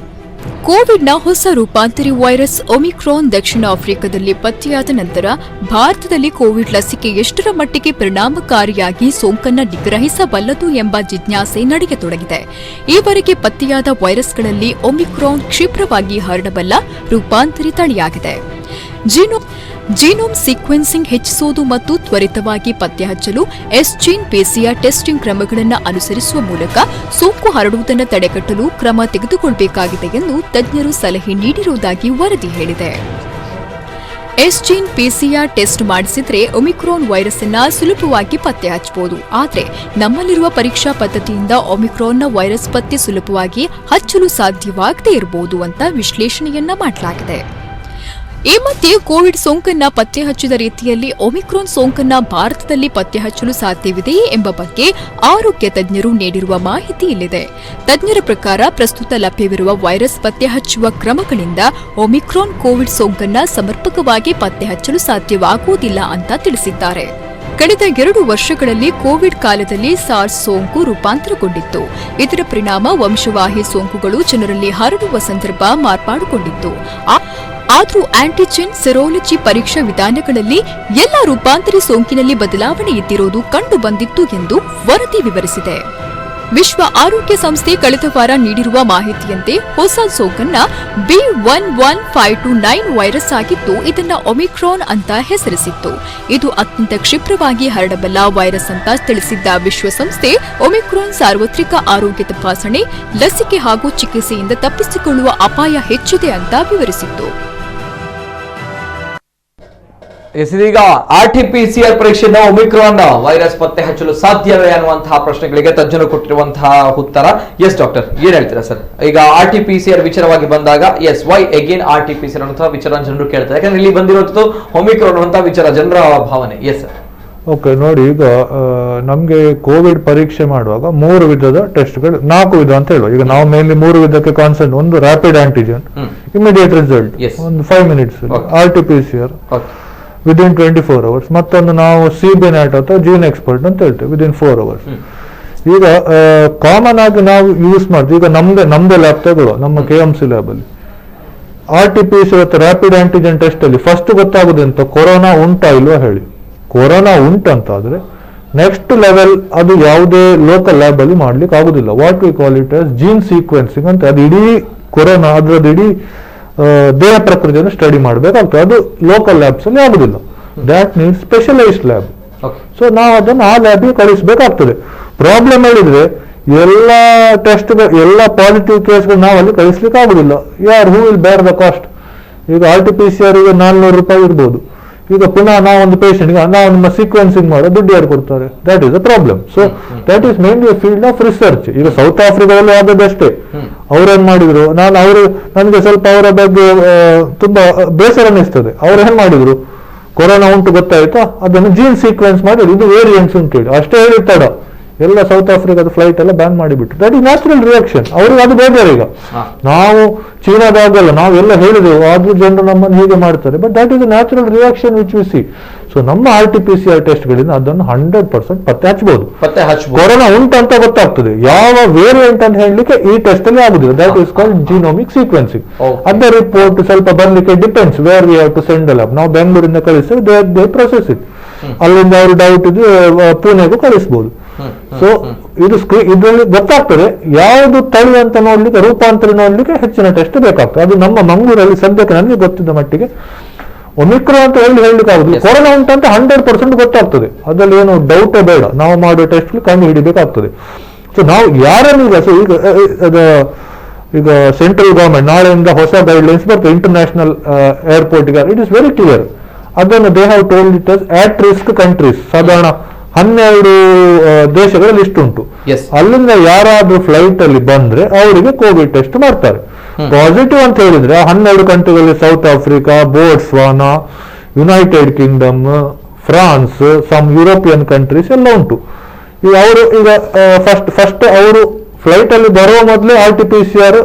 ಕೋವಿಡ್ನ ಹೊಸ ರೂಪಾಂತರಿ ವೈರಸ್ ಒಮಿಕ್ರಾನ್ ದಕ್ಷಿಣ ಆಫ್ರಿಕಾದಲ್ಲಿ ಪತ್ತೆಯಾದ ನಂತರ ಭಾರತದಲ್ಲಿ ಕೋವಿಡ್ ಲಸಿಕೆ ಎಷ್ಟರ ಮಟ್ಟಿಗೆ ಪರಿಣಾಮಕಾರಿಯಾಗಿ ಸೋಂಕನ್ನು ನಿಗ್ರಹಿಸಬಲ್ಲದು ಎಂಬ ಜಿಜ್ಞಾಸೆ ನಡೆಯತೊಡಗಿದೆ. ಈವರೆಗೆ ಪತ್ತೆಯಾದ ವೈರಸ್ಗಳಲ್ಲಿ ಒಮಿಕ್ರಾನ್ ಕ್ಷಿಪ್ರವಾಗಿ ಹರಡಬಲ್ಲ ರೂಪಾಂತರಿ ತಳಿಯಾಗಿದೆ. ಜೀನೋಮ್ ಸೀಕ್ವೆನ್ಸಿಂಗ್ ಹೆಚ್ಚಿಸುವುದು ಮತ್ತು ತ್ವರಿತವಾಗಿ ಪತ್ತೆ ಹಚ್ಚಲು ಎಸ್-ಜೀನ್ PCR ಟೆಸ್ಟಿಂಗ್ ಕ್ರಮಗಳನ್ನು ಅನುಸರಿಸುವ ಮೂಲಕ ಸೋಂಕು ಹರಡುವುದನ್ನು ತಡೆಗಟ್ಟಲು ಕ್ರಮ ತೆಗೆದುಕೊಳ್ಳಬೇಕಾಗಿದೆ ಎಂದು ತಜ್ಞರು ಸಲಹೆ ನೀಡಿರುವುದಾಗಿ ವರದಿ ಹೇಳಿದೆ. ಎಸ್-ಜೀನ್ PCR ಟೆಸ್ಟ್ ಮಾಡಿಸಿದ್ರೆ ಒಮಿಕ್ರಾನ್ ವೈರಸ್ ಅನ್ನು ಸುಲಭವಾಗಿ ಪತ್ತೆ ಹಚ್ಚಬಹುದು. ಆದರೆ ನಮ್ಮಲ್ಲಿರುವ ಪರೀಕ್ಷಾ ಪದ್ಧತಿಯಿಂದ ಒಮಿಕ್ರಾನ್ನ ವೈರಸ್ ಪತ್ತೆ ಸುಲಭವಾಗಿ ಹಚ್ಚಲು ಸಾಧ್ಯವಾಗದೇ ಇರಬಹುದು ಅಂತ ವಿಶ್ಲೇಷಣೆಯನ್ನ ಮಾಡಲಾಗಿದೆ. ಈ ಮಧ್ಯೆ ಕೋವಿಡ್ ಸೋಂಕನ್ನ ಪತ್ತೆ ಹಚ್ಚಿದ ರೀತಿಯಲ್ಲಿ ಒಮಿಕ್ರಾನ್ ಸೋಂಕನ್ನ ಭಾರತದಲ್ಲಿ ಪತ್ತೆ ಹಚ್ಚಲು ಸಾಧ್ಯವಿದೆಯೇ ಎಂಬ ಬಗ್ಗೆ ಆರೋಗ್ಯ ತಜ್ಞರು ನೀಡಿರುವ ಮಾಹಿತಿ ಇಲ್ಲಿದೆ. ತಜ್ಞರ ಪ್ರಕಾರ ಪ್ರಸ್ತುತ ಲಭ್ಯವಿರುವ ವೈರಸ್ ಪತ್ತೆ ಹಚ್ಚುವ ಕ್ರಮಗಳಿಂದ ಒಮಿಕ್ರಾನ್ ಕೋವಿಡ್ ಸೋಂಕನ್ನ ಸಮರ್ಪಕವಾಗಿ ಪತ್ತೆ ಹಚ್ಚಲು ಸಾಧ್ಯವಾಗುವುದಿಲ್ಲ ಅಂತ ತಿಳಿಸಿದ್ದಾರೆ. ಕಳೆದ 2 ವರ್ಷಗಳಲ್ಲಿ ಕೋವಿಡ್ ಕಾಲದಲ್ಲಿ ಸಾರ್ಸ್ ಸೋಂಕು ರೂಪಾಂತರಗೊಂಡಿತ್ತು. ಇದರ ಪರಿಣಾಮ ವಂಶವಾಹಿ ಸೋಂಕುಗಳು ಜನರಲ್ಲಿ ಹರಡುವ ಸಂದರ್ಭ ಮಾರ್ಪಾಡುಗೊಂಡಿತ್ತು. ಆದರೂ ಆಂಟಿಜೆನ್ ಸೆರೋಲಜಿ ಪರೀಕ್ಷಾ ವಿಧಾನಗಳಲ್ಲಿ ಎಲ್ಲ ರೂಪಾಂತರಿ ಸೋಂಕಿನಲ್ಲಿ ಬದಲಾವಣೆ ಇದ್ದಿರುವುದು ಕಂಡು ಬಂದಿತ್ತು ಎಂದು ವರದಿ ವಿವರಿಸಿದೆ. ವಿಶ್ವ ಆರೋಗ್ಯ ಸಂಸ್ಥೆ ಕಳೆದ ವಾರ ನೀಡಿರುವ ಮಾಹಿತಿಯಂತೆ ಹೊಸ ಸೋಂಕನ್ನ B11529 ವೈರಸ್ ಆಗಿದ್ದು ಇದನ್ನ ಒಮಿಕ್ರಾನ್ ಅಂತ ಹೆಸರಿಸಿತ್ತು. ಇದು ಅತ್ಯಂತ ಕ್ಷಿಪ್ರವಾಗಿ ಹರಡಬಲ್ಲ ವೈರಸ್ ಅಂತ ತಿಳಿಸಿದ್ದ ವಿಶ್ವಸಂಸ್ಥೆ ಒಮಿಕ್ರಾನ್ ಸಾರ್ವತ್ರಿಕ ಆರೋಗ್ಯ ತಪಾಸಣೆ, ಲಸಿಕೆ ಹಾಗೂ ಚಿಕಿತ್ಸೆಯಿಂದ ತಪ್ಪಿಸಿಕೊಳ್ಳುವ ಅಪಾಯ ಹೆಚ್ಚಿದೆ ಅಂತ ವಿವರಿಸಿತ್ತು. ಇದೀಗ RT-PCR ಪರೀಕ್ಷೆಯಿಂದ ಒಮಿಕ್ರಾನ್ ವೈರಸ್ ಪತ್ತೆ ಹಚ್ಚಲು ಸಾಧ್ಯವೇ ಅನ್ನುವಂತಹ ಪ್ರಶ್ನೆಗಳಿಗೆ ತಜ್ಞರು ಕೊಟ್ಟಿರುವಂತಹ ಉತ್ತರ ಎಸ್. ಡಾಕ್ಟರ್ ಏನ್ ಹೇಳ್ತೀರಾ ಸರ್? ಈಗ RT-PCR ವಿಚಾರವಾಗಿ ಬಂದಾಗ ಎಸ್ ವೈ ಅಗೇನ್ RT-PCR ಅನ್ನುವಂತಹ ವಿಚಾರ ಜನರು ಕೇಳ್ತಾರೆ. ಯಾಕಂದ್ರೆ ಇಲ್ಲಿ ಬಂದಿರುವಂತದ್ದು ಒಮಿಕ್ರಾನ್ ಅನ್ನುವಂತಹ ವಿಚಾರ ಜನರ ಭಾವನೆ. Yes sir. ಓಕೆ, ನೋಡಿ, ಈಗ ನಮ್ಗೆ ಕೋವಿಡ್ ಪರೀಕ್ಷೆ ಮಾಡುವಾಗ 3 ವಿಧದ ಟೆಸ್ಟ್ಗಳು, 4 ವಿಧ ಅಂತ ಹೇಳುವ. ಈಗ ನಾವು ಮೇನ್ಲಿ 3 ವಿಧಕ್ಕೆ ಕಾನ್ಸೆಂಟ್. ಒಂದು ರ್ಯಾಪಿಡ್ ಆಂಟಿಜೆನ್, ಇಮಿಡಿಯೇಟ್ ರಿಸಲ್ಟ್ ಒಂದು 5 ಮಿನಿಟ್ಸ್, RT-PCR ವಿದಿನ್ 24 ಅವರ್ಸ್. ಮತ್ತೊಂದು ನಾವು CBNAT ಅಥವಾ ಜೀನ್ ಎಕ್ಸ್ಪರ್ಟ್ ಅಂತ ಹೇಳ್ತೇವೆ, ವಿದಿನ್ 4 ಅವರ್ಸ್. ಈಗ ಕಾಮನ್ ಆಗಿ ನಾವು ಯೂಸ್ ಮಾಡ್ತೀವಿ. ಈಗ ನಮ್ದೇ ಲ್ಯಾಬ್ ತಗೊಳ್ಳುವ, ನಮ್ಮ KMC ಲ್ಯಾಬ್ ಅಲ್ಲಿ RT-PCR ಅಥವಾ ರ್ಯಾಪಿಡ್ ಆಂಟಿಜೆನ್ ಟೆಸ್ಟ್ ಅಲ್ಲಿ ಫಸ್ಟ್ ಗೊತ್ತಾಗುದಂತ ಕೊರೋನಾ ಉಂಟಾ ಇಲ್ವಾ ಹೇಳಿ. ಕೊರೋನಾ ಉಂಟಂತಾದ್ರೆ ನೆಕ್ಸ್ಟ್ ಲೆವೆಲ್ ಅದು ಯಾವುದೇ ಲೋಕಲ್ ಲ್ಯಾಬ್ ಅಲ್ಲಿ ಮಾಡ್ಲಿಕ್ಕೆ ಆಗುದಿಲ್ಲ. What we call it as gene sequencing ಅಂತ. ಅದು ಇಡೀ ಕೊರೋನಾ ಅದ್ರದ್ದು ಇಡೀ ದೇಹ ಪ್ರಕೃತಿಯನ್ನು ಸ್ಟಡಿ ಮಾಡಬೇಕಾಗ್ತದೆ. ಅದು ಲೋಕಲ್ ಲ್ಯಾಬ್ಸ್ ಅಲ್ಲಿ ಆಗುದಿಲ್ಲ. That means specialised lab. So ನಾವು ಅದನ್ನು ಆ ಲ್ಯಾಬ್ಗೆ ಕಳಿಸಬೇಕಾಗ್ತದೆ. ಪ್ರಾಬ್ಲಮ್ ಹೇಳಿದ್ರೆ ಎಲ್ಲ ಟೆಸ್ಟ್ ಎಲ್ಲ ಪಾಸಿಟಿವ್ ಕೇಸ್ಗಳು ನಾವು ಅಲ್ಲಿ ಕಳಿಸ್ಲಿಕ್ಕೆ ಆಗುದಿಲ್ಲ. ಹೂ ವಿಲ್ ಬೇರ್ ದ ಕಾಸ್ಟ್? ಈಗ RT-PCR ಈಗ 400 ರೂಪಾಯಿ ಇರ್ಬೋದು. ಈಗ ಪುನಃ ನಾವು ಒಂದು ಪೇಷಂಟ್ಗೆ ನಾವು ನಿಮ್ಮ ಸೀಕ್ವೆನ್ಸಿಂಗ್ ಮಾಡೋ ದುಡ್ಡು ಯಾರು ಕೊಡ್ತಾರೆ? That is a problem. So that is mainly field of research. ಈಗ ಸೌತ್ ಆಫ್ರಿಕಾದಲ್ಲಿ ಆದದ್ದಷ್ಟೇ. ಅವ್ರೇನ್ ಮಾಡಿದ್ರು, ನನಗೆ ಸ್ವಲ್ಪ ಅವರ ಬಗ್ಗೆ ತುಂಬಾ ಬೇಸರ ಅನ್ನಿಸ್ತದೆ. ಅವ್ರು ಏನ್ ಮಾಡಿದ್ರು, ಕೊರೋನಾ ಉಂಟು ಗೊತ್ತಾಯ್ತಾ, ಅದನ್ನು ಜೀನ್ ಸೀಕ್ವೆನ್ಸ್ ಮಾಡಿ ಇದು ವೇರಿಯಂಟ್ಸ್ ಉಂಟು ಹೇಳಿ ಅಷ್ಟೇ ಹೇಳಿರ್ತಾಡ, ಎಲ್ಲ ಸೌತ್ ಆಫ್ರಿಕಾದ ಫ್ಲೈಟ್ ಎಲ್ಲ ಬ್ಯಾನ್ ಮಾಡಿಬಿಟ್ಟು. That is natural reaction. ಅವ್ರಿಗೆ ಅದು ಬೇಜಾರು. ಈಗ ನಾವು ಚೀನಾದಾಗಲ್ಲ, ನಾವು ಎಲ್ಲ ಹೇಳಿದೆವು, ಆದ್ರೂ ಜನರು ನಮ್ಮನ್ನು ಹೀಗೆ ಮಾಡ್ತಾರೆ. But that is a natural reaction which we C. So ನಮ್ಮ RT-PCR ಟೆಸ್ಟ್ಗಳಿಂದ ಅದನ್ನು 100% ಪತ್ತೆ ಹಚ್ಚಬಹುದು. ಕೊರೋನಾ ಉಂಟಂತ ಗೊತ್ತಾಗ್ತದೆ. ಯಾವ ವೇರಿಯಂಟ್ ಅಂತ ಹೇಳಲಿಕ್ಕೆ ಈ ಟೆಸ್ಟ್ ಅಲ್ಲಿ ಆಗುದಿಲ್ಲ. That is called genomic sequencing. ಅದರ ರಿಪೋರ್ಟ್ ಸ್ವಲ್ಪ ಬರ್ಲಿಕ್ಕೆ depends where we have to send up. ನಾವು ಬೆಂಗಳೂರಿಂದ ಕಳಿಸಿದ್ರೆ ದೇ ಪ್ರೊಸೆಸ್ ಇಟ್. ಅಲ್ಲಿಂದ ಅವ್ರು ಡೌಟ್ ಇದು ಪುಣೆಗೂ ಕಳಿಸಬಹುದು. ಸೊ ಇದರಲ್ಲಿ ಗೊತ್ತಾಗ್ತದೆ ಯಾವುದು ತಳಿ ಅಂತ ನೋಡ್ಲಿಕ್ಕೆ, ರೂಪಾಂತರ ನೋಡ್ಲಿಕ್ಕೆ ಹೆಚ್ಚಿನ ಟೆಸ್ಟ್ ಬೇಕಾಗ್ತದೆ. ಅದು ನಮ್ಮ ಮಂಗಳೂರಲ್ಲಿ ಸದ್ಯಕ್ಕೆ ನನಗೆ ಗೊತ್ತಿದ್ದ ಮಟ್ಟಿಗೆ ಒಮಿಕ್ರಾನ್ ಅಂತ ಹೇಳಲಿಕ್ಕೆ ಆಗುದಿಲ್ಲ. ಕೊರೋನಾ ಉಂಟಂತ 100% ಗೊತ್ತಾಗ್ತದೆ. ಅದ್ರಲ್ಲಿ ಏನು ಡೌಟೇ ಬೇಡ. ನಾವು ಮಾಡುವ ಟೆಸ್ಟ್ ಕಂಡು ಹಿಡಿಬೇಕಾಗ್ತದೆ. ಸೊ ನಾವು ಯಾರನ್ನು ಈಗ ಸೆಂಟ್ರಲ್ ಗವರ್ಮೆಂಟ್ ನಾಳೆಯಿಂದ ಹೊಸ ಗೈಡ್ಲೈನ್ಸ್ ಬರ್ತದೆ ಇಂಟರ್ನ್ಯಾಷನಲ್ ಏರ್ಪೋರ್ಟ್ಗೆ. It is very clear. ಅದನ್ನು they have told it as at risk countries. ಸಾಧಾರಣ 12 ದೇಶಗಳ ಲಿಸ್ಟ್ ಉಂಟು. ಅಲ್ಲಿಂದ ಯಾರಾದ್ರೂ ಫ್ಲೈಟ್ ಅಲ್ಲಿ ಬಂದ್ರೆ ಅವರಿಗೆ ಕೋವಿಡ್ ಟೆಸ್ಟ್ ಮಾಡ್ತಾರೆ. ಪಾಸಿಟಿವ್ ಅಂತ ಹೇಳಿದ್ರೆ 12 ಕಂಟ್ರಿಗಳಲ್ಲಿ south Africa, Botswana, United Kingdom, France, some European countries ಎಲ್ಲ ಉಂಟು. ಈಗ ಅವರು ಈಗ ಫಸ್ಟ್ ಅವರು ಫ್ಲೈಟ್ ಅಲ್ಲಿ ಬರುವ ಮೊದಲೇ RT-PCR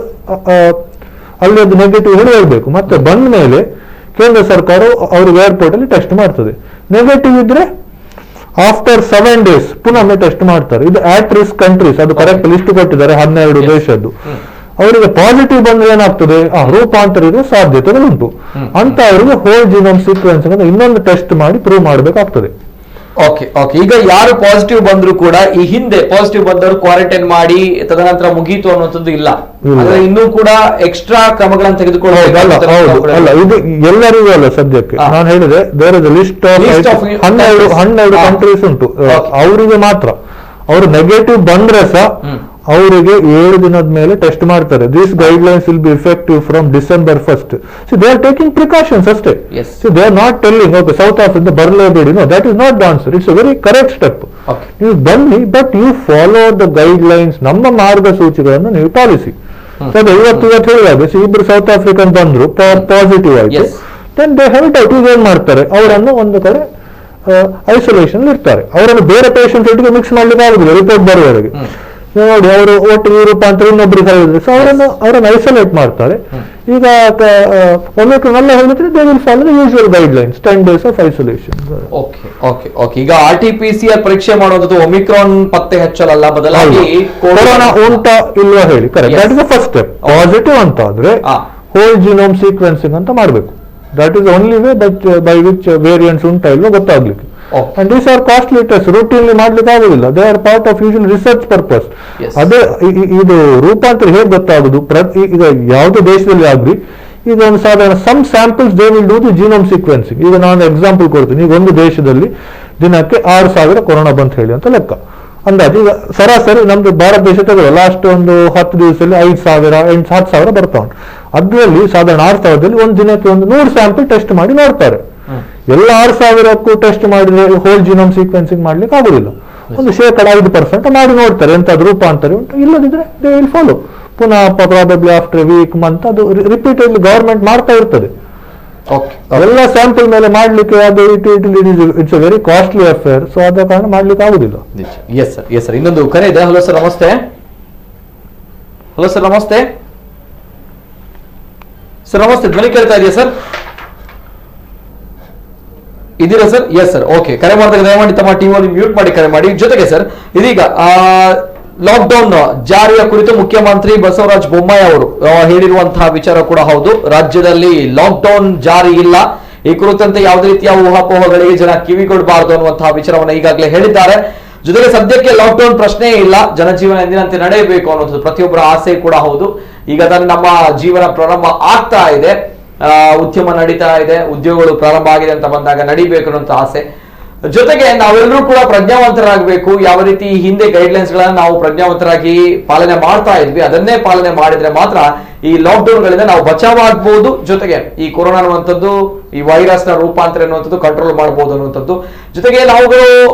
ಅಲ್ಲಿ ಅದು ನೆಗೆಟಿವ್ ಹೇಳಬೇಕು. ಮತ್ತೆ ಬಂದ ಮೇಲೆ ಕೇಂದ್ರ ಸರ್ಕಾರ ಅವ್ರಿಗೆ ಏರ್ಪೋರ್ಟ್ ಅಲ್ಲಿ ಟೆಸ್ಟ್ ಮಾಡ್ತದೆ. ನೆಗೆಟಿವ್ ಇದ್ರೆ ಆಫ್ಟರ್ 7 days ಪುನಃ ಟೆಸ್ಟ್ ಮಾಡ್ತಾರೆ. ಇದು ಆಟ್ ರಿಸ್ಕ್ ಕಂಟ್ರೀಸ್. ಅದು ಕರೆಕ್ಟ್ ಲಿಸ್ಟ್ ಕೊಟ್ಟಿದ್ದಾರೆ 12 ದೇಶದ್ದು. ಅವರಿಗೆ ಪಾಸಿಟಿವ್ ಬಂದ್ರೆ ಏನಾಗ್ತದೆ, ರೂಪಾಂತರ ಇರುವ ಸಾಧ್ಯತೆಗಳುಂಟು ಅಂತ ಅವರಿಗೆ ಹೋಲ್ ಜೀನೋಮ್ ಸೀಕ್ವೆನ್ಸ್ ಇನ್ನೊಂದು ಟೆಸ್ಟ್ ಮಾಡಿ ಪ್ರೂವ್ ಮಾಡಬೇಕಾಗ್ತದೆ. ಓಕೆ. ಈಗ ಯಾರು ಪಾಸಿಟಿವ್ ಬಂದ್ರು ಕೂಡ ಈ ಹಿಂದೆ ಪಾಸಿಟಿವ್ ಬಂದವರು ಕ್ವಾರಂಟೈನ್ ಮಾಡಿ ತದನಂತರ ಮುಗೀತು ಅನ್ನುವಂಥದ್ದು ಇಲ್ಲ. ಇನ್ನೂ ಕೂಡ ಎಕ್ಸ್ಟ್ರಾ ಕ್ರಮಗಳನ್ನು ತೆಗೆದುಕೊಳ್ಳಬೇಕು. ಅಲ್ಲ, ಇದು ಎಲ್ಲರಿಗೂ ಅಲ್ಲ. ಸದ್ಯಕ್ಕೆ ನಾನು ಹೇಳಿದೆ there is list of 12 countries ಉಂಟು. ಅವರಿಗೆ ಮಾತ್ರ ಅವರು ನೆಗೆಟಿವ್ ಬಂದ್ರೆ ಸಹ ಅವರಿಗೆ 7 ದಿನದ ಮೇಲೆ ಟೆಸ್ಟ್ ಮಾಡ್ತಾರೆ. This guidelines will be effective from December 1st. So they are taking precautions ಅಷ್ಟೇ. So they are not telling okay south Africa ಬರಲೇಬೇಡಿ. No, that is not the answer. It's a very correct step. ನೀವು ಬನ್ನಿ, but you follow the guidelines. ನಮ್ಮ ಮಾರ್ಗಸೂಚಿಗಳನ್ನು ನೀವು ಪಾಲಿಸಿ. ಇವತ್ತು ಹೇಳಿದಾಗ ಇಬ್ರು ಸೌತ್ ಆಫ್ರಿಕನ್ ಬಂದ್ರು, ಪಾಸಿಟಿವ್ ಆಯ್ತು. Then they held out. ಈಗ ಏನ್ ಮಾಡ್ತಾರೆ, ಅವರನ್ನು ಒಂದು ಕಡೆ ಐಸೋಲೇಷನ್ ಇರ್ತಾರೆ. ಅವರನ್ನು ಬೇರೆ ಪೇಷಂಟ್ ಒಟ್ಟಿಗೆ ಮಿಕ್ಸ್ ಮಾಡ್ಲಿಕ್ಕೆ ಆಗುದಿಲ್ಲ ರಿಪೋರ್ಟ್ ಬರುವವರೆಗೆ. ನೋಡಿ, ಅವರು ಒಟ್ಟಿಗೆ ರೂಪಾಂತರ ಇನ್ನೊಬ್ಬರಿಗೆ ಕರೆದಿದ್ರೆ ಸೊ ಅವರನ್ನು ಐಸೋಲೇಟ್ ಮಾಡ್ತಾರೆ. ಈಗ ಒಮಿಕ್ರಾನ್ ಎಲ್ಲ ಹೇಳಿದ್ರೆ they will follow the usual guidelines 10 days of isolation. Okay. ಈಗ RT-PCR ಪರೀಕ್ಷೆ ಮಾಡುವುದು ಒಮಿಕ್ರಾನ್ ಪತ್ತೆ ಹಚ್ಚಲಲ್ಲ, ಬದಲಾಗಿ ಕೊರೋನಾ ಉಂಟಾ ಇಲ್ವಾ ಹೇಳಿ. Correct. That is the first step. Positive ಅಂತ ಆದ್ರೆ ಹೋಲ್ ಜೀನೋಮ್ ಸೀಕ್ವೆನ್ಸಿಂಗ್ ಅಂತ ಮಾಡಬೇಕು. That is only way that by which variants ಉಂಟಾ ಇಲ್ವಾ ಗೊತ್ತಾಗ್ಲಿಕ್ಕೆ. And these are costly tests. routinely ಮಾಡ್ಲಿಕ್ಕೆ ಆಗುದಿಲ್ಲ. They are part of usual research purpose. ಅದೇ ಇದು ರೂಪಾಂತರ ಹೇಗೆ ಗೊತ್ತಾಗುದು, ಈಗ ಯಾವುದೇ ದೇಶದಲ್ಲಿ ಆಗ್ಲಿ, ಈಗ ಒಂದು ಸಾಧಾರಣ some samples they will do the genome sequencing. ಈಗ ನಾನು ಎಕ್ಸಾಂಪಲ್ ಕೊಡ್ತೀನಿ. ಈಗ ಒಂದು ದೇಶದಲ್ಲಿ ದಿನಕ್ಕೆ 6,000 ಕೊರೋನಾ ಬಂತ ಹೇಳಿ ಅಂತ ಲೆಕ್ಕ ಅಂದಾಜು. ಈಗ ಸರಾಸರಿ ನಮ್ದು ಭಾರತ ದೇಶ ತಗೊಳ್ಳಿ, ಲಾಸ್ಟ್ ಒಂದು 10 ದಿವಸದಲ್ಲಿ 5,000 10,000 ಬರ್ತಾ ಉಂಟು. ಅದರಲ್ಲಿ ಸಾಧಾರಣ 6,000ದಲ್ಲಿ ಒಂದು ದಿನಕ್ಕೆ ಒಂದು 100 ಸ್ಯಾಂಪಲ್ ಟೆಸ್ಟ್ ಮಾಡಿ ನೋಡ್ತಾರೆ. ಎಲ್ಲ 6,000ಕ್ಕೂ ಟೆಸ್ಟ್ ಮಾಡಿದ್ರೆ ಹೋಲ್ ಜೀನೋಮ್ ಸೀಕ್ವೆನ್ಸಿಂಗ್ ಮಾಡ್ಲಿಕ್ಕೆ ಆಗುದಿಲ್ಲ. ಒಂದು 5% ಮಾಡಿ ನೋಡ್ತಾರೆ ಎಂತಾದ್ರೂ ರೂಪಾಂತರ ಉಂಟು. ಇಲ್ಲದಿದ್ರೆ ದೇ ವಿಲ್ ಫಾಲೋ. ಪುನಃ ಪ್ರಾಬಬ್ಲಿ ಆಫ್ಟರ್ ವೀಕ್ ಮಂತ್ ಅದು ರಿಪೀಟೆಡ್ಲಿ ಗವರ್ಮೆಂಟ್ ಮಾಡ್ತಾ ಇರ್ತದೆ. ಎಲ್ಲ ಸ್ಯಾಂಪಲ್ ಮೇಲೆ ಮಾಡ್ಲಿಕ್ಕೆ ಅದು it's a very costly affair. So ಆದ ಕಾರಣ ಮಾಡ್ಲಿಕ್ಕೆ ಆಗುದಿಲ್ಲ. Yes sir. ಇನ್ನೊಂದು ಕರೆ ಇದೆ. ಹಲೋ ಸರ್, ನಮಸ್ತೆ. ಸರ್ ನಮಸ್ತೆ. ಧ್ವನಿ ಕೇಳ್ತಾ ಇದೆಯಾ ಸರ್? ಇದೀರಾ ಸರ್? Yes sir. ಓಕೆ. ಕರೆ ಮಾಡಿದಾಗ ದಯಮಾಡಿ ತಮ್ಮ ಟಿವಿ ಮ್ಯೂಟ್ ಮಾಡಿ ಕರೆ ಮಾಡಿ. ಜೊತೆಗೆ ಸರ್, ಇದೀಗ ಲಾಕ್ಡೌನ್ ಜಾರಿಯ ಕುರಿತು ಮುಖ್ಯಮಂತ್ರಿ ಬಸವರಾಜ ಬೊಮ್ಮಾಯಿ ಅವರು ಹೇಳಿರುವಂತಹ ವಿಚಾರ ಕೂಡ ಹೌದು. ರಾಜ್ಯದಲ್ಲಿ ಲಾಕ್ಡೌನ್ ಜಾರಿ ಇಲ್ಲ. ಈ ಕುರಿತಂತೆ ಯಾವುದೇ ರೀತಿಯ ಊಹಾಪೋಹಗಳಿಗೆ ಜನ ಕಿವಿಗೊಡಬಾರದು ಅನ್ನುವಂತಹ ವಿಚಾರವನ್ನು ಈಗಾಗಲೇ ಹೇಳಿದ್ದಾರೆ. ಜೊತೆಗೆ ಸದ್ಯಕ್ಕೆ ಲಾಕ್ಡೌನ್ ಪ್ರಶ್ನೆ ಇಲ್ಲ, ಜನಜೀವನ ಎಂದಿನಂತೆ ನಡೆಯಬೇಕು ಅನ್ನುವಂಥದ್ದು ಪ್ರತಿಯೊಬ್ಬರ ಆಸೆ ಕೂಡ ಹೌದು. ಈಗ ನಮ್ಮ ಜೀವನ ಪ್ರಾರಂಭ ಆಗ್ತಾ ಇದೆ, ಉದ್ಯಮ ನಡೀತಾ ಇದೆ, ಉದ್ಯೋಗಗಳು ಪ್ರಾರಂಭ ಆಗಿದೆ ಅಂತ ಬಂದಾಗ ನಡಿಬೇಕು ಅನ್ನೋ ಆಸೆ. ಜೊತೆಗೆ ನಾವೆಲ್ಲರೂ ಕೂಡ ಪ್ರಜ್ಞಾವಂತರಾಗಬೇಕು. ಯಾವ ರೀತಿ ಹಿಂದೆ ಗೈಡ್ಲೈನ್ಸ್ ಗಳನ್ನ ನಾವು ಪ್ರಜ್ಞಾವಂತರಾಗಿ ಪಾಲನೆ ಮಾಡ್ತಾ ಇದ್ವಿ, ಅದನ್ನೇ ಪಾಲನೆ ಮಾಡಿದ್ರೆ ಮಾತ್ರ ಈ ಲಾಕ್ಡೌನ್ ಗಳಿಂದ ನಾವು ಬಚಾವಾಗಬಹುದು, ಜೊತೆಗೆ ಈ ಕೊರೋನಾ ಅನ್ನುವಂಥದ್ದು ಈ ವೈರಸ್ ನ ರೂಪಾಂತರ ಅನ್ನುವಂಥದ್ದು ಕಂಟ್ರೋಲ್ ಮಾಡಬಹುದು ಅನ್ನುವಂಥದ್ದು. ಜೊತೆಗೆ ನಾವುಗಳು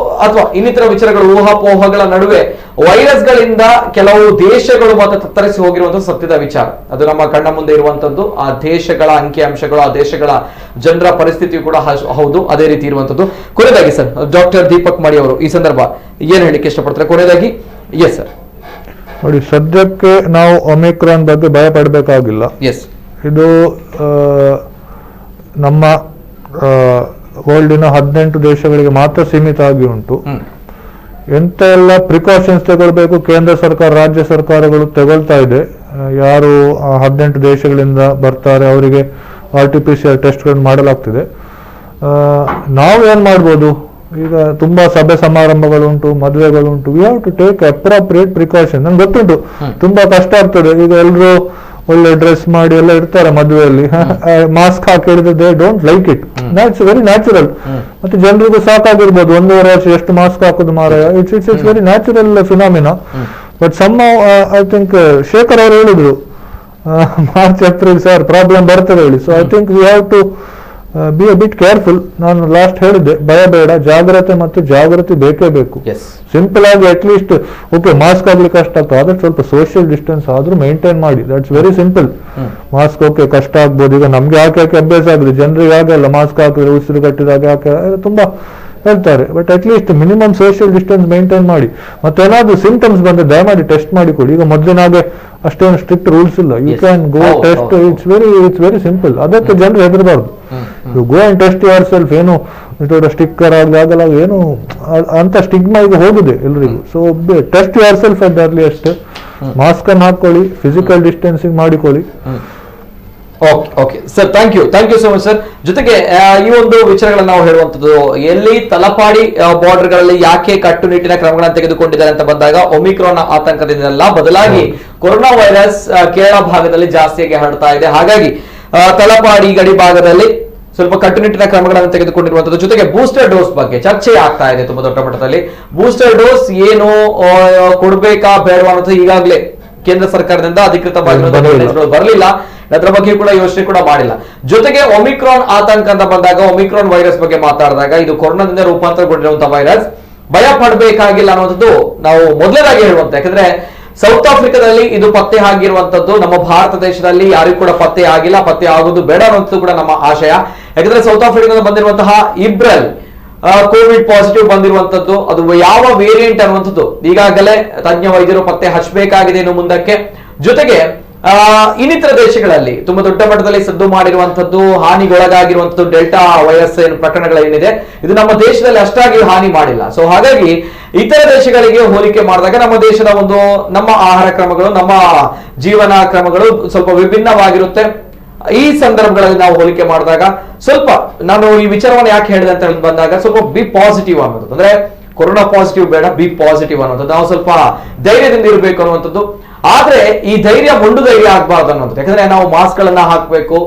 ಅಥವಾ ಇನ್ನಿತರ ವಿಚಾರಗಳು ಊಹಾಪೋಹಗಳ ನಡುವೆ ವೈರಸ್ ಗಳಿಂದ ಕೆಲವು ದೇಶಗಳು ಮತ್ತೆ ತತ್ತರಿಸಿ ಹೋಗಿರುವಂತಹ ಸತ್ಯದ ವಿಚಾರ, ಅದು ನಮ್ಮ ಕಣ್ಣ ಮುಂದೆ ಇರುವಂತದ್ದು. ಆ ದೇಶಗಳ ಅಂಕಿ ಅಂಶಗಳು, ಆ ದೇಶಗಳ ಜನರ ಪರಿಸ್ಥಿತಿಯು ಕೂಡ ಹೌದು ಅದೇ ರೀತಿ ಇರುವಂತದ್ದು. ಕೊನೆಯದಾಗಿ ಸರ್, ಡಾಕ್ಟರ್ ದೀಪಕ್ ಮಡಿ ಅವರು ಈ ಸಂದರ್ಭ ಏನ್ ಹೇಳಿಕ್ಕೆ ಇಷ್ಟಪಡ್ತಾರೆ ಕೊನೆಯದಾಗಿ? Yes sir. ನೋಡಿ, ಸದ್ಯಕ್ಕೆ ನಾವು ಒಮಿಕ್ರಾನ್ ಬಗ್ಗೆ ಭಯ ಪಡಬೇಕಾಗಿಲ್ಲ. ಎಸ್, ಇದು ನಮ್ಮ ವರ್ಲ್ಡಿನ 18 ದೇಶಗಳಿಗೆ ಮಾತ್ರ ಸೀಮಿತ ಆಗಿ ಉಂಟು. ಎಂತ ಎಲ್ಲ ಪ್ರಿಕಾಷನ್ಸ್ ತಗೊಳ್ಬೇಕು ಕೇಂದ್ರ ಸರ್ಕಾರ, ರಾಜ್ಯ ಸರ್ಕಾರಗಳು ತಗೊಳ್ತಾ ಇದೆ. ಯಾರು 18 ದೇಶಗಳಿಂದ ಬರ್ತಾರೆ ಅವರಿಗೆ RT-PCR ಟೆಸ್ಟ್ಗಳನ್ನು ಮಾಡಲಾಗ್ತಿದೆ. ನಾವು ಏನ್ ಮಾಡ್ಬೋದು, ಈಗ ತುಂಬಾ ಸಭೆ ಸಮಾರಂಭಗಳುಂಟು, ಮದುವೆಗಳುಂಟು. We have to take appropriate precaution. ನನ್ಗೆ ಗೊತ್ತುಂಟು ತುಂಬಾ ಕಷ್ಟ ಆಗ್ತದೆ. ಈಗ ಎಲ್ರು ಒಳ್ಳೆ ಡ್ರೆಸ್ ಮಾಡಿ ಎಲ್ಲ ಇರ್ತಾರೆ ಮದುವೆಯಲ್ಲಿ, ಮಾಸ್ಕ್ ಹಾಕಿ ಹಿಡಿದ್ರೆ they don't like it. That's very natural. ಮತ್ತೆ ಜನರಿಗೂ ಸಾಕಾಗಿರ್ಬೋದು 1.5 ವರ್ಷ ಎಷ್ಟು ಮಾಸ್ಕ್ ಹಾಕೋದು ಮಾರಾಯ. It's very natural phenomena. But some I think Shekhar ಅವರು ಹೇಳಿದ್ರು ಮಾರ್ಚ್ ಏಪ್ರಿಲ್ ಸರ್ ಪ್ರಾಬ್ಲಮ್ ಬರ್ತದೆ ಹೇಳಿ. So I think we have to be a bit careful. ನಾನು ಲಾಸ್ಟ್ ಹೇಳಿದ್ದೆ, ಭಯ ಬೇಡ, ಜಾಗ್ರತೆ ಮತ್ತು ಜಾಗೃತಿ ಬೇಕೇ ಬೇಕು. ಸಿಂಪಲ್ ಆಗಿ ಅಟ್ಲೀಸ್ಟ್ ಓಕೆ ಮಾಸ್ಕ್ ಆಗ್ಲಿಕ್ಕೆ ಕಷ್ಟ ಆಗ್ತದೆ, ಆದ್ರೆ ಸ್ವಲ್ಪ ಸೋಷಿಯಲ್ ಡಿಸ್ಟೆನ್ಸ್ ಆದ್ರೂ ಮೇಂಟೈನ್ ಮಾಡಿ. That's very simple. Mask okay ಕಷ್ಟ ಆಗ್ಬೋದು, ಈಗ ನಮ್ಗೆ ಯಾಕೆ ಅಭ್ಯಾಸ ಆಗಿದೆ, ಜನರಿಗೆ ಆಗಲ್ಲ ಮಾಸ್ಕ್ ಹಾಕಿದ್ರೆ ಉಸಿರು ಕಟ್ಟಿದಾಗ ಯಾಕೆ ತುಂಬಾ ಹೇಳ್ತಾರೆ. But at least minimum social distance maintain ಮಾಡಿ. ಮತ್ತೇನಾದ್ರೂ ಸಿಂಟಮ್ಸ್ ಬಂದ್ರೆ ದಯಮಾಡಿ ಟೆಸ್ಟ್ ಮಾಡಿಕೊಡಿ. ಈಗ ಮೊದಲಿನಾಗೆ ಅಷ್ಟೇನು ಸ್ಟ್ರಿಕ್ಟ್ ರೂಲ್ಸ್ ಇಲ್ಲ. You can go test, it's very simple. ಅದಕ್ಕೆ ಜನರು ಹೆದರಬಾರ್ದು. You go and test yourself. ಏನು ಸ್ಟಿಕ್ಕರ್ ಆಗಲ್ಲ, ಏನು ಅಂತ ಸ್ಟಿಗ್ಮಾ ಈಗ ಹೋಗಿದೆ ಎಲ್ರಿಗೂ. So test yourself at earliest. Mask ಅನ್ನು ಹಾಕೊಳ್ಳಿ, ಫಿಸಿಕಲ್ ಡಿಸ್ಟೆನ್ಸಿಂಗ್ ಮಾಡಿಕೊಳ್ಳಿ. Okay sir, thank you so much sir. ಜೊತೆಗೆ ಈ ಒಂದು ವಿಚಾರಗಳನ್ನ ನಾವು ಹೇಳುವಂತದ್ದು, ಎಲ್ಲಿ ತಲಪಾಡಿ ಬಾರ್ಡರ್ ಗಳಲ್ಲಿ ಯಾಕೆ ಕಟ್ಟುನಿಟ್ಟಿನ ಕ್ರಮಗಳನ್ನು ತೆಗೆದುಕೊಂಡಿದ್ದಾರೆ ಅಂತ ಬಂದಾಗ ಒಮಿಕ್ರಾನ್ ಆತಂಕದಿಂದಲ್ಲ, ಬದಲಾಗಿ ಕೊರೋನಾ ವೈರಸ್ ಕೇರಳ ಭಾಗದಲ್ಲಿ ಜಾಸ್ತಿಯಾಗಿ ಹರಡ್ತಾ ಇದೆ. ಹಾಗಾಗಿ ತಲಪಾಡಿ ಗಡಿ ಭಾಗದಲ್ಲಿ ಸ್ವಲ್ಪ ಕಟ್ಟುನಿಟ್ಟಿನ ಕ್ರಮಗಳನ್ನು ತೆಗೆದುಕೊಂಡಿರುವಂತದ್ದು. ಜೊತೆಗೆ ಬೂಸ್ಟರ್ ಡೋಸ್ ಬಗ್ಗೆ ಚರ್ಚೆ ಆಗ್ತಾ ಇದೆ ತುಂಬಾ ದೊಡ್ಡ ಮಟ್ಟದಲ್ಲಿ. ಬೂಸ್ಟರ್ ಡೋಸ್ ಏನು ಕೊಡ್ಬೇಕಾ ಬೇಡವಾ ಅನ್ನೋದು ಈಗಾಗಲೇ ಕೇಂದ್ರ ಸರ್ಕಾರದಿಂದ ಅಧಿಕೃತವಾಗಿ ಬರಲಿಲ್ಲ. ಅದರ ಬಗ್ಗೆ ಕೂಡ ಯೋಚನೆ ಕೂಡ ಮಾಡಿಲ್ಲ. ಜೊತೆಗೆ ಒಮಿಕ್ರಾನ್ ಆತಂಕ ಅಂತ ಬಂದಾಗ, ಒಮಿಕ್ರಾನ್ ವೈರಸ್ ಬಗ್ಗೆ ಮಾತಾಡಿದಾಗ, ಇದು ಕೊರೋನಾದಿಂದ ರೂಪಾಂತರಗೊಂಡಿರುವಂತಹ ವೈರಸ್, ಭಯ ಪಡಬೇಕಾಗಿಲ್ಲ ಅನ್ನೋದು ನಾವು ಮೊದಲನೇದಾಗಿ ಹೇಳುವಂತ. ಯಾಕಂದ್ರೆ ಸೌತ್ ಆಫ್ರಿಕಾದಲ್ಲಿ ಇದು ಪತ್ತೆ ಆಗಿರುವಂತದ್ದು, ನಮ್ಮ ಭಾರತ ದೇಶದಲ್ಲಿ ಯಾರಿಗೂ ಕೂಡ ಪತ್ತೆ ಆಗಿಲ್ಲ, ಪತ್ತೆ ಆಗುವುದು ಬೇಡ ಅನ್ನೋದು ಕೂಡ ನಮ್ಮ ಆಶಯ. ಯಾಕಂದ್ರೆ ಸೌತ್ ಆಫ್ರಿಕಾದಿಂದ ಬಂದಿರುವಂತಹ ಇಬ್ರಲ್ ಕೋವಿಡ್ ಪಾಸಿಟಿವ್ ಬಂದಿರುವಂತದ್ದು, ಅದು ಯಾವ ವೇರಿಯಂಟ್ ಅನ್ನುವಂಥದ್ದು ಈಗಾಗಲೇ ತಜ್ಞ ವೈದ್ಯರು ಪತ್ತೆ ಹಚ್ಚಬೇಕಾಗಿದೆ ಇನ್ನು ಮುಂದಕ್ಕೆ. ಜೊತೆಗೆ ಇನ್ನಿತರ ದೇಶಗಳಲ್ಲಿ ತುಂಬಾ ದೊಡ್ಡ ಮಟ್ಟದಲ್ಲಿ ಸದ್ದು ಮಾಡಿರುವಂತದ್ದು, ಹಾನಿಗೊಳಗಾಗಿರುವಂತದ್ದು ಡೆಲ್ಟಾ ವೈರಸ್ ಏನು ಪ್ರಕರಣಗಳೇನಿದೆ, ಇದು ನಮ್ಮ ದೇಶದಲ್ಲಿ ಅಷ್ಟಾಗಿ ಹಾನಿ ಮಾಡಿಲ್ಲ. ಸೊ ಹಾಗಾಗಿ ಇತರ ದೇಶಗಳಿಗೆ ಹೋಲಿಕೆ ಮಾಡಿದಾಗ ನಮ್ಮ ದೇಶದ ನಮ್ಮ ಆಹಾರ ಕ್ರಮಗಳು, ನಮ್ಮ ಜೀವನ ಕ್ರಮಗಳು ಸ್ವಲ್ಪ ವಿಭಿನ್ನವಾಗಿರುತ್ತೆ. ಈ ಸಂದರ್ಭಗಳಲ್ಲಿ ನಾವು ಹೋಲಿಕೆ ಮಾಡಿದಾಗ ಸ್ವಲ್ಪ, ನಾನು ಈ ವಿಚಾರವನ್ನು ಯಾಕೆ ಹೇಳಿದೆ ಅಂತ ಬಂದಾಗ, ಸ್ವಲ್ಪ ಬಿ ಪಾಸಿಟಿವ್ ಅನ್ನೋದು, ಅಂದ್ರೆ ಕೊರೋನಾ ಪಾಸಿಟಿವ್ ಬೇಡ, ಬಿ ಪಾಸಿಟಿವ್ ಅನ್ನೋದು, ನಾವು ಸ್ವಲ್ಪ ಧೈರ್ಯದಿಂದ ಇರಬೇಕು ಅನ್ನುವಂಥದ್ದು. ಆದ್ರೆ ಈ ಧೈರ್ಯ ಮೊಂಡು ಧೈರ್ಯ ಆಗ್ಬಾರ್ದು ಅನ್ನೋದು. ಯಾಕಂದ್ರೆ ನಾವು ಮಾಸ್ಕ್ ಗಳನ್ನ ಹಾಕಬೇಕು,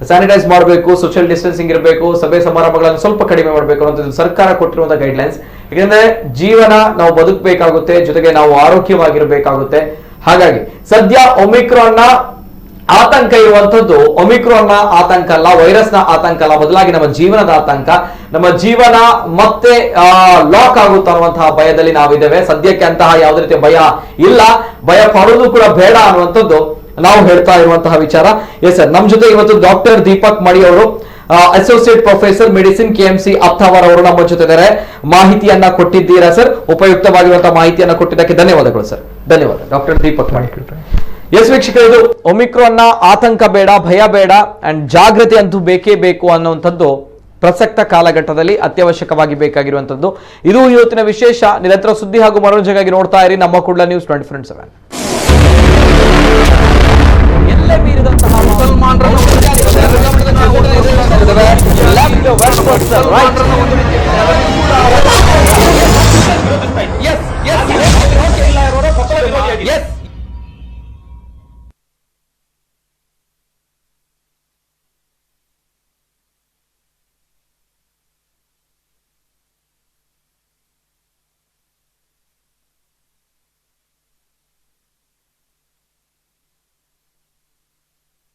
ಸ್ಯಾನಿಟೈಸ್ ಮಾಡಬೇಕು, ಸೋಷಿಯಲ್ ಡಿಸ್ಟೆನ್ಸಿಂಗ್ ಇರಬೇಕು, ಸಭೆ ಸಮಾರಂಭಗಳನ್ನು ಸ್ವಲ್ಪ ಕಡಿಮೆ ಮಾಡಬೇಕು ಅನ್ನೋದು ಸರ್ಕಾರ ಕೊಟ್ಟಿರುವಂತಹ ಗೈಡ್ಲೈನ್ಸ್. ಯಾಕಂದ್ರೆ ಜೀವನ ನಾವು ಬದುಕಬೇಕಾಗುತ್ತೆ, ಜೊತೆಗೆ ನಾವು ಆರೋಗ್ಯವಾಗಿರಬೇಕಾಗುತ್ತೆ. ಹಾಗಾಗಿ ಸದ್ಯ ಒಮಿಕ್ರಾನ್ ನ ಆತಂಕ ಇರುವಂತದ್ದು ಒಮಿಕ್ರಾನ್ ನ ಆತಂಕ ಅಲ್ಲ, ವೈರಸ್ ನ ಆತಂಕ ಅಲ್ಲ, ಬದಲಾಗಿ ನಮ್ಮ ಜೀವನದ ಆತಂಕ. ನಮ್ಮ ಜೀವನ ಮತ್ತೆ ಲಾಕ್ ಆಗುತ್ತೆ ಅನ್ನುವಂತಹ ಭಯದಲ್ಲಿ ನಾವಿದ್ದೇವೆ. ಸದ್ಯಕ್ಕೆ ಅಂತಹ ಯಾವುದೇ ರೀತಿಯ ಭಯ ಇಲ್ಲ, ಭಯ ಪಡೋದು ಕೂಡ ಬೇಡ ಅನ್ನುವಂಥದ್ದು ನಾವು ಹೇಳ್ತಾ ಇರುವಂತಹ ವಿಚಾರ. ಎಸ್ ಸರ್, ನಮ್ಮ ಜೊತೆ ಇವತ್ತು ಡಾಕ್ಟರ್ ದೀಪಕ್ ಮಡಿ ಅವರು, associate professor medicine KMC Attavar ಅವರು ನಮ್ಮ ಜೊತೆ ಇದ್ದಾರೆ. ಮಾಹಿತಿಯನ್ನ ಕೊಟ್ಟಿದ್ದೀರಾ ಸರ್, ಉಪಯುಕ್ತವಾಗಿರುವಂತಹ ಮಾಹಿತಿಯನ್ನ ಕೊಟ್ಟಿದ್ದಕ್ಕೆ ಧನ್ಯವಾದಗಳು ಸರ್. ಧನ್ಯವಾದ ಡಾಕ್ಟರ್ ದೀಪಕ್ ಮಡಿ. ಎಸ್ ವೀಕ್ಷಕರು, ಇದು ಒಮಿಕ್ರಾನ್ ನ ಆತಂಕ ಬೇಡ, ಭಯ ಬೇಡ, ಅಂಡ್ ಜಾಗೃತಿ ಅಂತೂ ಬೇಕೇ ಬೇಕು ಅನ್ನುವಂಥದ್ದು ಪ್ರಸಕ್ತ ಕಾಲಘಟ್ಟದಲ್ಲಿ ಅತ್ಯವಶ್ಯಕವಾಗಿ ಬೇಕಾಗಿರುವಂತದ್ದು. ಇದು ಇವತ್ತಿನ ವಿಶೇಷ. ನಿರಂತರ ಸುದ್ದಿ ಹಾಗೂ ಮನೋರಂಜನೆಗಾಗಿ ನೋಡ್ತಾ ಇರಿ ನಮ್ಮ ಕುಡ್ಲ ನ್ಯೂಸ್ 24/7. ಎಲ್ಲೇ ಮೀರಿದಂತಹ